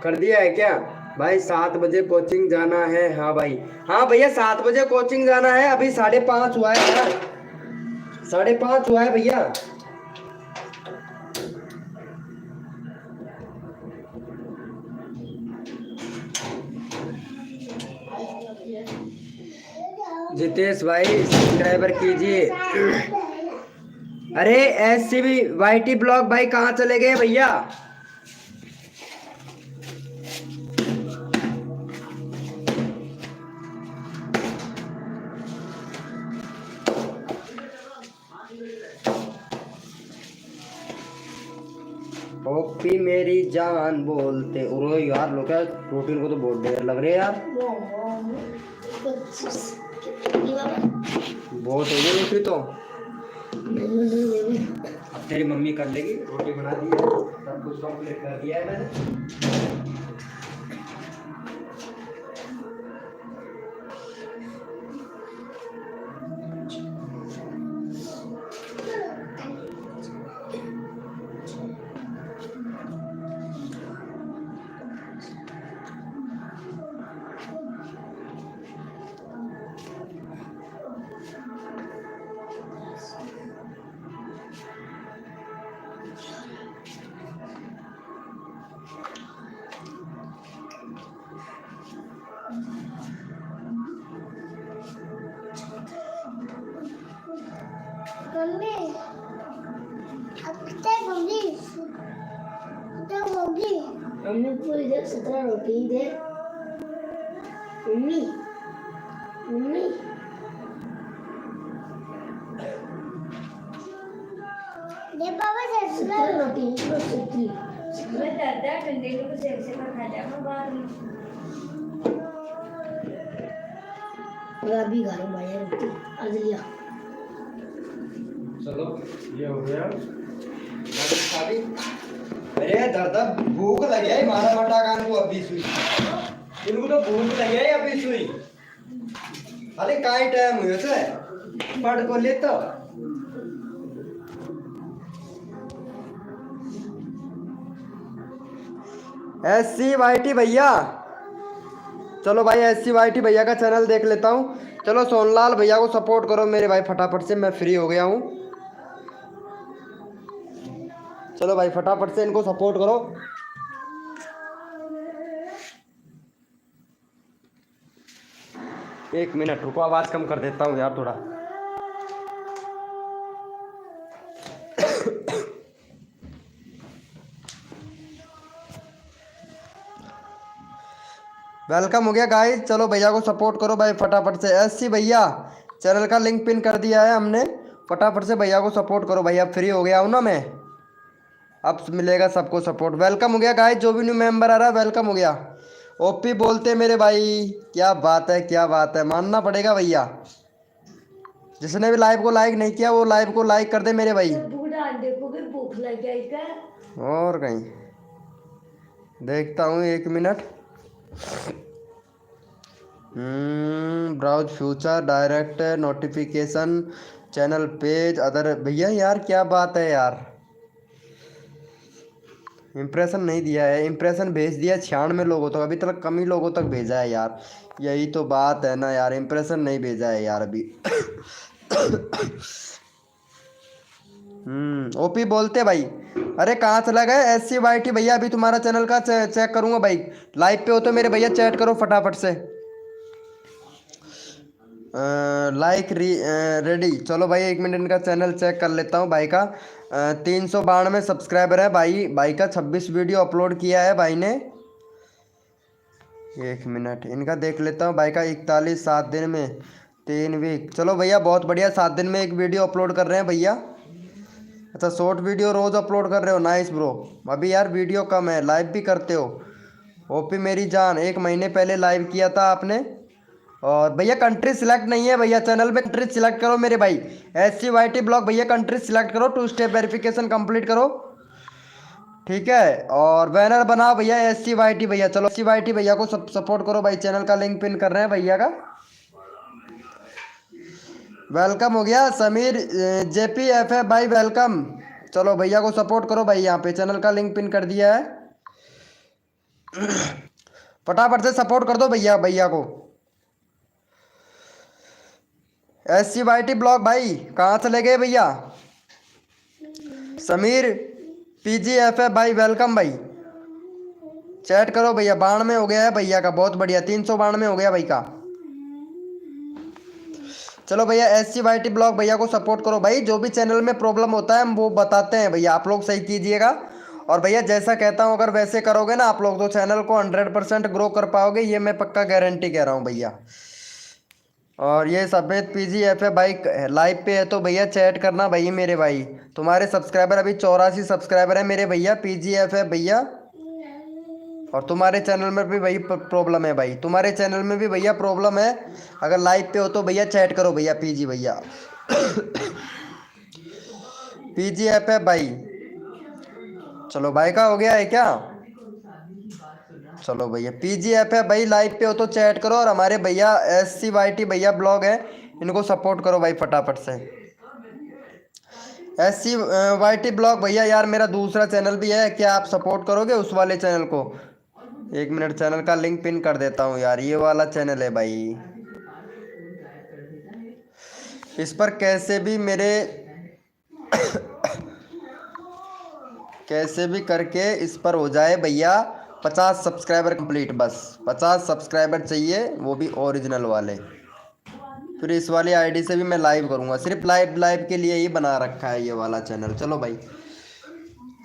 कर दिया है क्या भाई? 7 बजे कोचिंग जाना है। हाँ भाई, हाँ भैया 7 बजे कोचिंग जाना है। अभी 5:30 हुआ है यार, 5:30 हुआ है भैया। जितेश भाई सब्सक्राइबर कीजिए। अरे SSC YT ब्लॉग भाई कहाँ चले गए भैया? ओपी मेरी जान बोलते। और यार लोग क्या प्रोटीन को तो बहुत ढेर लग रहे हैं यार, बहुत हो गए लोग तो। अब तेरी मम्मी कर लेगी, रोटी बना दी है, सब कुछ कंप्लीट कर दिया है मैंने। मम्मी अब कितने होगी? कितने होगी? मम्मी पूरी देर 17 रोटी दे। मम्मी मम्मी दे पापा 17 रोटी मैं दादा ठंडे को सेब से खा जाऊंगा बाद में। अभी घर में आया रोटी आज लिया। चलो ये हो गया। अरे दादा भूख लगी है मारा मटा कान को अभी सुई, इनको तो भूख लगी है अभी सुई। अरे काई टाइम हुए से पढ़ को ले तो SCYT भैया। चलो भाई SCYT भैया का चैनल देख लेता हूँ। चलो सोनलाल भैया को सपोर्ट करो मेरे भाई फटाफट से, मैं फ्री हो गया हूँ। चलो भाई फटाफट से इनको सपोर्ट करो। एक मिनट रुको, आवाज कम कर देता हूँ यार थोड़ा। वेलकम हो गया गाइस। चलो भैया को सपोर्ट करो भाई फटाफट से। SC भैया चैनल का लिंक पिन कर दिया है हमने, फटाफट से भैया को सपोर्ट करो। भैया फ्री हो गया हूँ ना मैं, अब मिलेगा सबको सपोर्ट। वेलकम हो गया गाइस, जो भी न्यू मेंबर आ रहा है वेलकम हो गया। ओपी बोलते मेरे भाई, क्या बात है क्या बात है, मानना पड़ेगा भैया। जिसने भी लाइव को लाइक नहीं किया वो लाइव को लाइक कर दे मेरे भाई। भूख लग गई क्या? और कहीं देखता हूँ, एक minute. Browse future, direct notification, channel page, other. भैया यार क्या बात है यार, इम्प्रेशन नहीं दिया है। इम्प्रेशन भेज दिया 96 लोगों तक, अभी तक कम ही लोगों तक भेजा है यार। यही तो बात है ना यार, इम्प्रेशन नहीं भेजा है यार अभी। ओपी बोलते भाई। अरे कहाँ चला गए SCYT भैया, अभी तुम्हारा चैनल का चेक करूंगा भाई। लाइव पे हो तो मेरे भैया चैट करो फटाफट से। Like ready. चलो भाई एक मिनट इनका चैनल चेक कर लेता हूँ भाई का। 392 सब्सक्राइबर है भाई का 26 वीडियो अपलोड किया है भाई ने। एक मिनट इनका देख लेता हूँ भाई का। 41 7 दिन में 3 वीक। चलो भैया बहुत बढ़िया, 7 दिन में एक वीडियो अपलोड कर रहे हैं भैया। अच्छा शॉर्ट वीडियो रोज़ अपलोड कर रहे हो, नाइस ब्रो। अभी यार वीडियो कम है, लाइव भी करते हो। ओपी मेरी जान, 1 महीने पहले लाइव किया था आपने। और भैया कंट्री सिलेक्ट नहीं है भैया, चैनल में कंट्री सिलेक्ट करो मेरे भाई। SCYT ब्लॉग भैया कंट्री सिलेक्ट करो, 2 स्टेप वेरिफिकेशन कंप्लीट करो, ठीक है। और बैनर बनाओ भैया SCYT भैया। चलो SCYT भैया को सपोर्ट करो भाई, चैनल का लिंक पिन कर रहे हैं भैया का। वेलकम हो गया समीर JPFF भाई, वेलकम। चलो भैया को सपोर्ट करो भाई, यहाँ पे चैनल का लिंक पिन कर दिया है। फटाफट से सपोर्ट कर दो भैया को। SCYT ब्लॉग भाई कहाँ चले गए भैया। समीर PGFF भाई वेलकम भाई, चैट करो भैया। 92 हो गया है भैया का, बहुत बढ़िया। 392 हो गया भाई का। चलो भैया SCYT ब्लॉग भैया को सपोर्ट करो भाई। जो भी चैनल में प्रॉब्लम होता है हम वो बताते हैं भैया, आप लोग सही कीजिएगा। और भैया जैसा कहता हूँ अगर वैसे करोगे ना आप लोग तो चैनल को 100% ग्रो कर पाओगे, ये मैं पक्का गारंटी कह रहा हूँ भैया। और ये सफ़ेद PGFF भाई लाइव पे है तो भैया चैट करना भाई मेरे भाई। तुम्हारे सब्सक्राइबर अभी 84 सब्सक्राइबर है मेरे भैया PGFF भैया। और तुम्हारे चैनल में भी वही प्रॉब्लम है भाई, तुम्हारे चैनल में भी भैया प्रॉब्लम है। अगर लाइव पे हो तो भैया चैट करो भैया PG भैया। पीजी ऐप है भाई। चलो भाई का हो गया है क्या? चलो भैया पीजी ऐप है भाई, लाइव पे हो तो चैट करो, और हमारे भैया SCYT भैया ब्लॉग है, इनको सपोर्ट करो भाई फटाफट से। SCYT ब्लॉग भैया यार मेरा दूसरा चैनल भी है, क्या आप सपोर्ट करोगे उस वाले चैनल को? 1 मिनट, चैनल का लिंक पिन कर देता हूँ यार, ये वाला चैनल है भाई। इस पर कैसे भी मेरे कैसे भी करके इस पर हो जाए भैया 50 सब्सक्राइबर कंप्लीट, बस 50 सब्सक्राइबर चाहिए, वो भी ओरिजिनल वाले। फिर इस वाली आईडी से भी मैं लाइव करूँगा, सिर्फ लाइव के लिए ही बना रखा है ये वाला चैनल। चलो भाई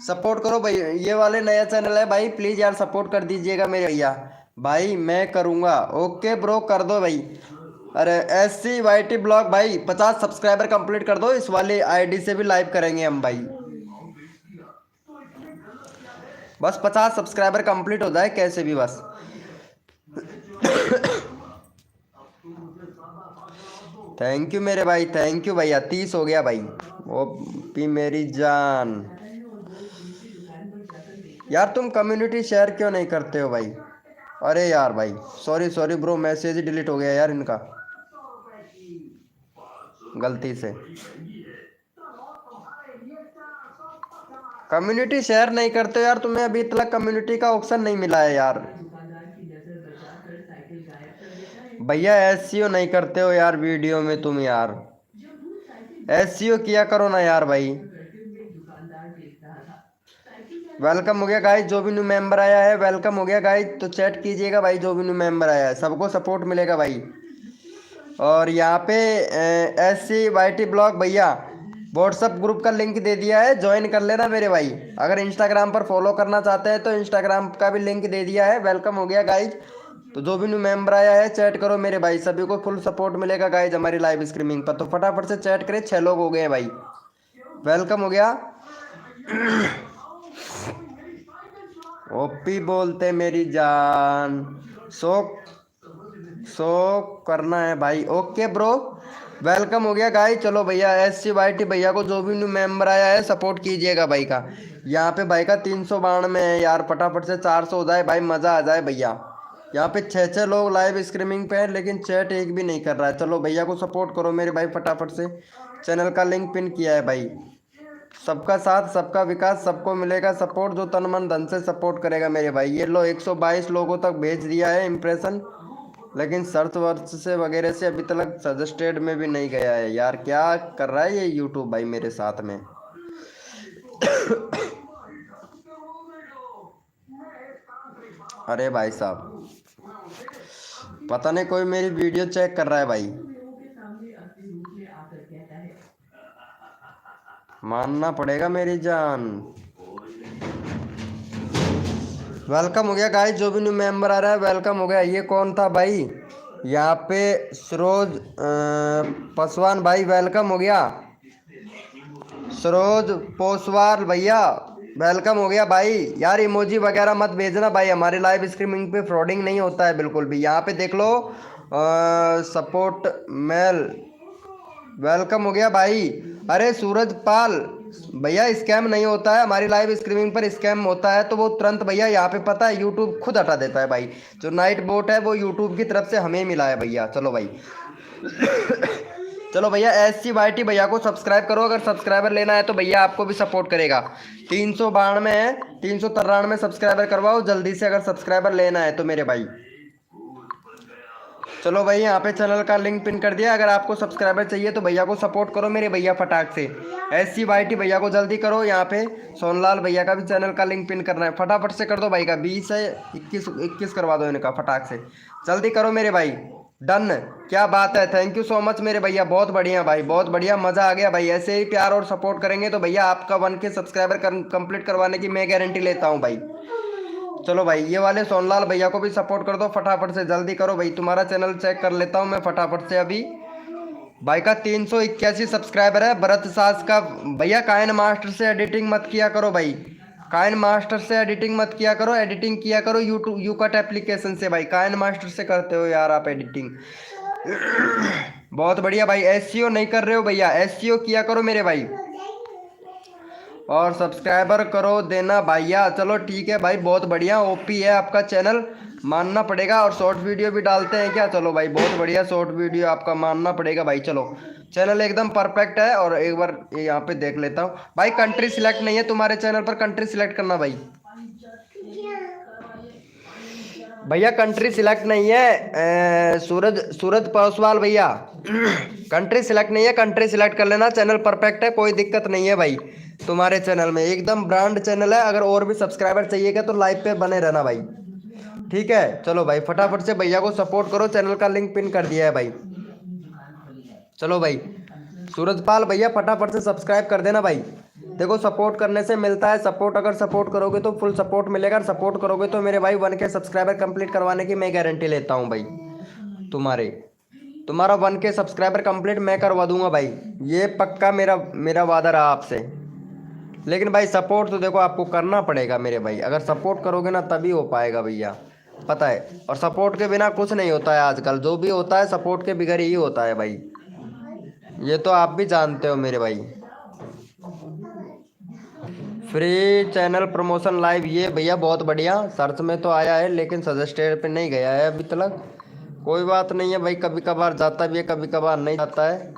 सपोर्ट करो भाई, ये वाले नया चैनल है भाई, प्लीज़ यार सपोर्ट कर दीजिएगा मेरे भैया। भाई मैं करूँगा, ओके ब्रो कर दो भाई। अरे SCYT ब्लॉग भाई 50 सब्सक्राइबर कंप्लीट कर दो, इस वाली आईडी से भी लाइव करेंगे हम भाई। बस 50 सब्सक्राइबर कंप्लीट हो जाए कैसे भी बस। थैंक यू मेरे भाई, थैंक यू भैया, 30 हो गया भाई। ओ पी मेरी जान, यार तुम कम्युनिटी शेयर क्यों नहीं करते हो भाई? अरे यार भाई sorry sorry bro, message delete हो गया यार इनका गलती से। कम्युनिटी शेयर नहीं करते हो यार, तुम्हें अभी तक कम्युनिटी का ऑप्शन नहीं मिला है यार। भैया SEO नहीं करते हो यार वीडियो में तुम यार, SEO किया करो ना यार भाई। वेलकम हो गया गाइस, जो भी न्यू मेंबर आया है वेलकम हो गया गाइस, तो चैट कीजिएगा भाई, जो भी न्यू मेंबर आया है सबको सपोर्ट मिलेगा भाई। और यहाँ पे SCYT ब्लॉग भैया व्हाट्सअप ग्रुप का लिंक दे दिया है, ज्वाइन कर लेना मेरे भाई। अगर इंस्टाग्राम पर फॉलो करना चाहते हैं तो इंस्टाग्राम का भी लिंक दे दिया है। वेलकम हो गया गाइज, तो जो भी न्यू मेंबर आया है चैट करो मेरे भाई, सभी को फुल सपोर्ट मिलेगा गाइज हमारी लाइव स्ट्रीमिंग पर, तो फटाफट से चैट करें। 6 लोग हो गए भाई, वेलकम हो गया। ओपी बोलते मेरी जान, सो करना है भाई, ओके ब्रो वेलकम हो गया गाइस। चलो भैया SCYT भैया को जो भी न्यू मेंबर आया है सपोर्ट कीजिएगा भाई का। यहाँ पे भाई का 392 है यार, फटाफट से 400 हो जाए भाई, मज़ा आ जाए भैया। यहाँ पे 6 लोग लाइव स्ट्रीमिंग पे हैं लेकिन चैट एक भी नहीं कर रहा है। चलो भैया को सपोर्ट करो मेरे भाई फटाफट से, चैनल का लिंक पिन किया है भाई। सबका साथ सबका विकास, सबको मिलेगा सपोर्ट जो तन मन धन से सपोर्ट करेगा मेरे भाई। ये लो 122 लोगों तक भेज दिया है इम्प्रेशन, लेकिन सर्च वर्च से वगैरह से अभी तक सजेस्टेड में भी नहीं गया है यार, क्या कर रहा है ये यूट्यूब भाई मेरे साथ में। अरे भाई साहब पता नहीं कोई मेरी वीडियो चेक कर रहा है भाई, मानना पड़ेगा मेरी जान। वेलकम हो गया गाइस, जो भी न्यू मेंबर आ रहा है वेलकम हो गया। ये कौन था भाई? यहाँ पे सरोज पासवान भाई वेलकम हो गया। सरोज पोसवाल भैया वेलकम हो गया भाई। यार इमोजी वगैरह मत भेजना भाई, हमारे लाइव स्ट्रीमिंग पे फ्रॉडिंग नहीं होता है बिल्कुल भी। यहाँ पे देख लो सपोर्ट मेल, वेलकम हो गया भाई। अरे सूरज पाल भैया स्कैम नहीं होता है हमारी लाइव स्ट्रीमिंग पर, स्कैम होता है तो वो तुरंत भैया यहाँ पे पता है यूट्यूब खुद हटा देता है भाई। जो नाइट बोट है वो यूट्यूब की तरफ से हमें मिला है भैया। चलो भाई चलो भैया SCYT भैया को सब्सक्राइब करो, अगर सब्सक्राइबर लेना है तो भैया आपको भी सपोर्ट करेगा। 392 है, 393 सब्सक्राइबर करवाओ जल्दी से अगर सब्सक्राइबर लेना है तो मेरे भाई। चलो भाई यहाँ पे चैनल का लिंक पिन कर दिया, अगर आपको सब्सक्राइबर चाहिए तो भैया को सपोर्ट करो मेरे भैया फटाक से। SCYT भैया को जल्दी करो, यहाँ पे सोनलाल भैया का भी चैनल का लिंक पिन करना है, फटाफट से कर दो भाई का। 20 है, 21 करवा दो इनका फटाक से, जल्दी करो मेरे भाई। डन, क्या बात है, थैंक यू सो मच मेरे भैया, बहुत बढ़िया भाई, बहुत बढ़िया, मज़ा आ गया भाई। ऐसे ही प्यार और सपोर्ट करेंगे तो भैया आपका 1K सब्सक्राइबर कंप्लीट करवाने की मैं गारंटी लेता हूँ भाई। चलो भाई ये वाले सोनलाल भैया को भी सपोर्ट कर दो फटाफट से, जल्दी करो भाई। तुम्हारा चैनल चेक कर लेता हूँ मैं फटाफट से अभी। भाई का 381 सब्सक्राइबर है। भरत सास का भैया काइन मास्टर से एडिटिंग मत किया करो भाई, काइन मास्टर से एडिटिंग मत किया करो, एडिटिंग किया करो यूट्यूब यूकट एप्लीकेशन से भाई। काइन मास्टर से करते हो यार आप एडिटिंग, बहुत बढ़िया भाई। SEO नहीं कर रहे हो भैया, SEO किया करो मेरे भाई। और सब्सक्राइबर करो देना भैया। चलो ठीक है भाई, बहुत बढ़िया, ओपी है आपका चैनल, मानना पड़ेगा। और शॉर्ट वीडियो भी डालते हैं क्या? चलो भाई बहुत बढ़िया, शॉर्ट वीडियो आपका मानना पड़ेगा भाई। चलो चैनल एकदम परफेक्ट है। और एक बार ये यहाँ पे देख लेता हूँ भाई, कंट्री सिलेक्ट नहीं है तुम्हारे चैनल पर, कंट्री सिलेक्ट करना भाई। भैया कंट्री सिलेक्ट नहीं है, सूरज सूरज पासवाल भैया कंट्री सिलेक्ट नहीं है, कंट्री सिलेक्ट कर लेना। चैनल परफेक्ट है, कोई दिक्कत नहीं है भाई तुम्हारे चैनल में, एकदम ब्रांड चैनल है। अगर और भी सब्सक्राइबर चाहिएगा तो लाइव पे बने रहना भाई, ठीक है। चलो भाई फटाफट से भैया को सपोर्ट करो, चैनल का लिंक पिन कर दिया है भाई। चलो भाई सूरजपाल भैया फटाफट से सब्सक्राइब कर देना भाई। देखो सपोर्ट करने से मिलता है सपोर्ट, अगर सपोर्ट करोगे तो फुल सपोर्ट मिलेगा, अगर सपोर्ट करोगे तो मेरे भाई 1K सब्सक्राइबर कंप्लीट करवाने की मैं गारंटी लेता हूँ भाई। तुम्हारा 1K सब्सक्राइबर कंप्लीट मैं करवा दूंगा भाई, ये पक्का मेरा मेरा वादा रहा आपसे। लेकिन भाई सपोर्ट तो देखो आपको करना पड़ेगा मेरे भाई, अगर सपोर्ट करोगे ना तभी हो पाएगा भैया, पता है। और सपोर्ट के बिना कुछ नहीं होता है आजकल, जो भी होता है सपोर्ट के बगैर ही होता है भाई, ये तो आप भी जानते हो मेरे भाई। फ्री चैनल प्रमोशन लाइव, ये भैया बहुत बढ़िया, सर्च में तो आया है लेकिन सजेस्टेड पे नहीं गया है अभी तक। कोई बात नहीं है भाई, कभी कभार जाता भी है, कभी कभार नहीं जाता है।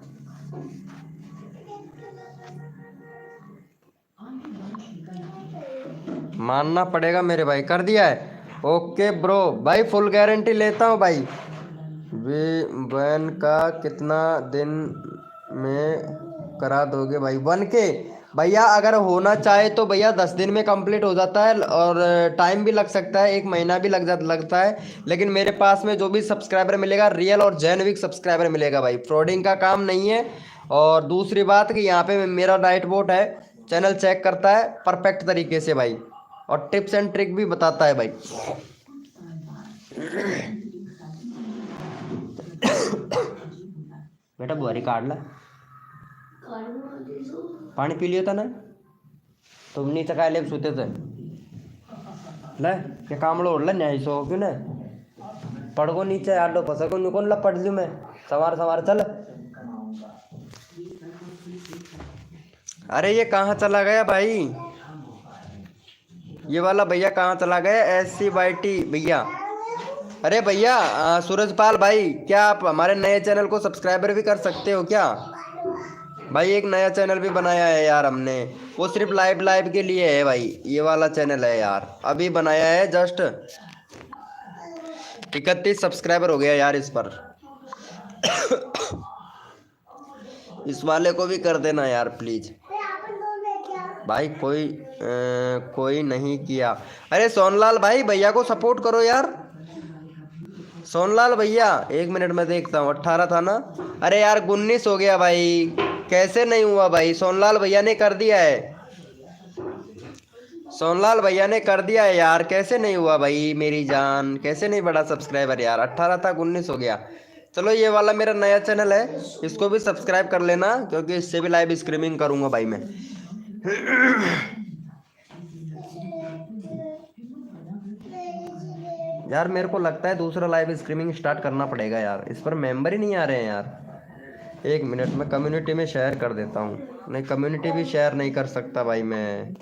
मानना पड़ेगा मेरे भाई, कर दिया है। ओके ब्रो भाई, फुल गारंटी लेता हूँ भाई। वैन का कितना दिन में करा दोगे भाई? 1K भैया अगर होना चाहे तो भैया 10 दिन में कंप्लीट हो जाता है, और टाइम भी लग सकता है, 1 महीना भी लगता है। लेकिन मेरे पास में जो भी सब्सक्राइबर मिलेगा रियल और जेन्युइन सब्सक्राइबर मिलेगा भाई, फ्रॉडिंग का काम नहीं है। और दूसरी बात कि यहाँ पे मेरा नाइट बोट है, चैनल चेक करता है परफेक्ट तरीके से भाई, और टिप्स एंड ट्रिक भी बताता है भाई। बेटा बुआरी काट ला, पानी पी लियो था ना, तुम नहीं चकाए ले सोते थे ले क्या काम लो ले न्याय सो क्यों ना पड़गो नीचे आडो फसको निकोन ला पड़ लू मैं, सवार सवार चल। अरे ये कहाँ चला गया भाई, ये वाला भैया कहाँ चला गया? SCYT भैया। अरे भैया सूरजपाल भाई, क्या आप हमारे नए चैनल को सब्सक्राइबर भी कर सकते हो क्या भाई? एक नया चैनल भी बनाया है यार हमने, वो सिर्फ लाइव के लिए है भाई, ये वाला चैनल है यार, अभी बनाया है जस्ट, 31 सब्सक्राइबर हो गया यार इस पर। इस वाले को भी कर देना यार प्लीज भाई। कोई नहीं किया। अरे सोनलाल भाई भैया को सपोर्ट करो यार, सोनलाल भैया 1 मिनट में देखता हूँ, 18 था ना? अरे यार 19 हो गया भाई, कैसे नहीं हुआ भाई? सोनलाल भैया ने कर दिया है, सोनलाल भैया ने कर दिया है यार, कैसे नहीं हुआ भाई मेरी जान, कैसे नहीं बढ़ा सब्सक्राइबर यार? 18 था 19 हो गया। चलो ये वाला मेरा नया चैनल है, इसको भी सब्सक्राइब कर लेना, क्योंकि इससे भी लाइव स्ट्रीमिंग करूंगा भाई मैं। यार मेरे को लगता है दूसरा लाइव स्ट्रीमिंग स्टार्ट करना पड़ेगा यार, इस पर मेंबर ही नहीं आ रहे हैं यार। 1 मिनट में कम्युनिटी में शेयर कर देता हूँ, नहीं कम्युनिटी भी शेयर नहीं कर सकता भाई मैं,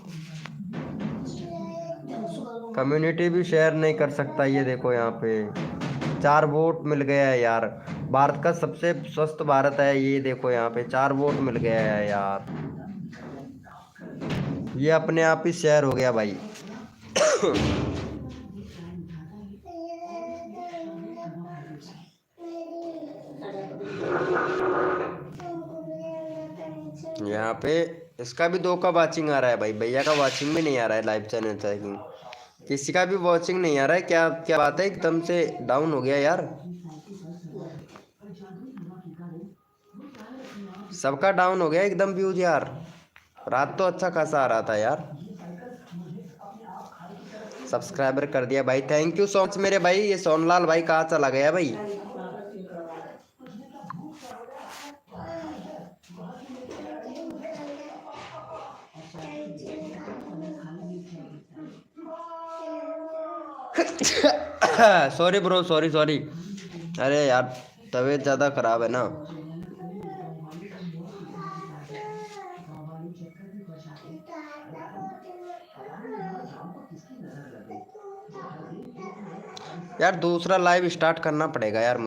कम्युनिटी भी शेयर नहीं कर सकता। ये देखो यहाँ पे 4 वोट मिल गया है यार, भारत का सबसे स्वस्थ भारत है, ये देखो यहाँ पे 4 वोट मिल गया है यार, ये अपने आप ही शेयर हो गया भाई। यहाँ पे इसका भी 2 का वाचिंग आ रहा है भाई, भैया का वाचिंग भी नहीं आ रहा है, लाइव चैनल चेकिंग किसी का भी वाचिंग नहीं आ रहा है, क्या क्या बात है, एकदम से डाउन हो गया यार, सबका डाउन हो गया एकदम व्यूज यार। रात तो अच्छा खासा आ रहा था यार। सब्सक्राइबर कर दिया भाई, थैंक यू सो मच मेरे भाई। ये सोनलाल भाई कहाँ चला गया भाई? सॉरी ब्रो, सॉरी सॉरी, अरे यार तबीयत ज़्यादा खराब है ना। यार दूसरा लाइव स्टार्ट करना पड़ेगा यार।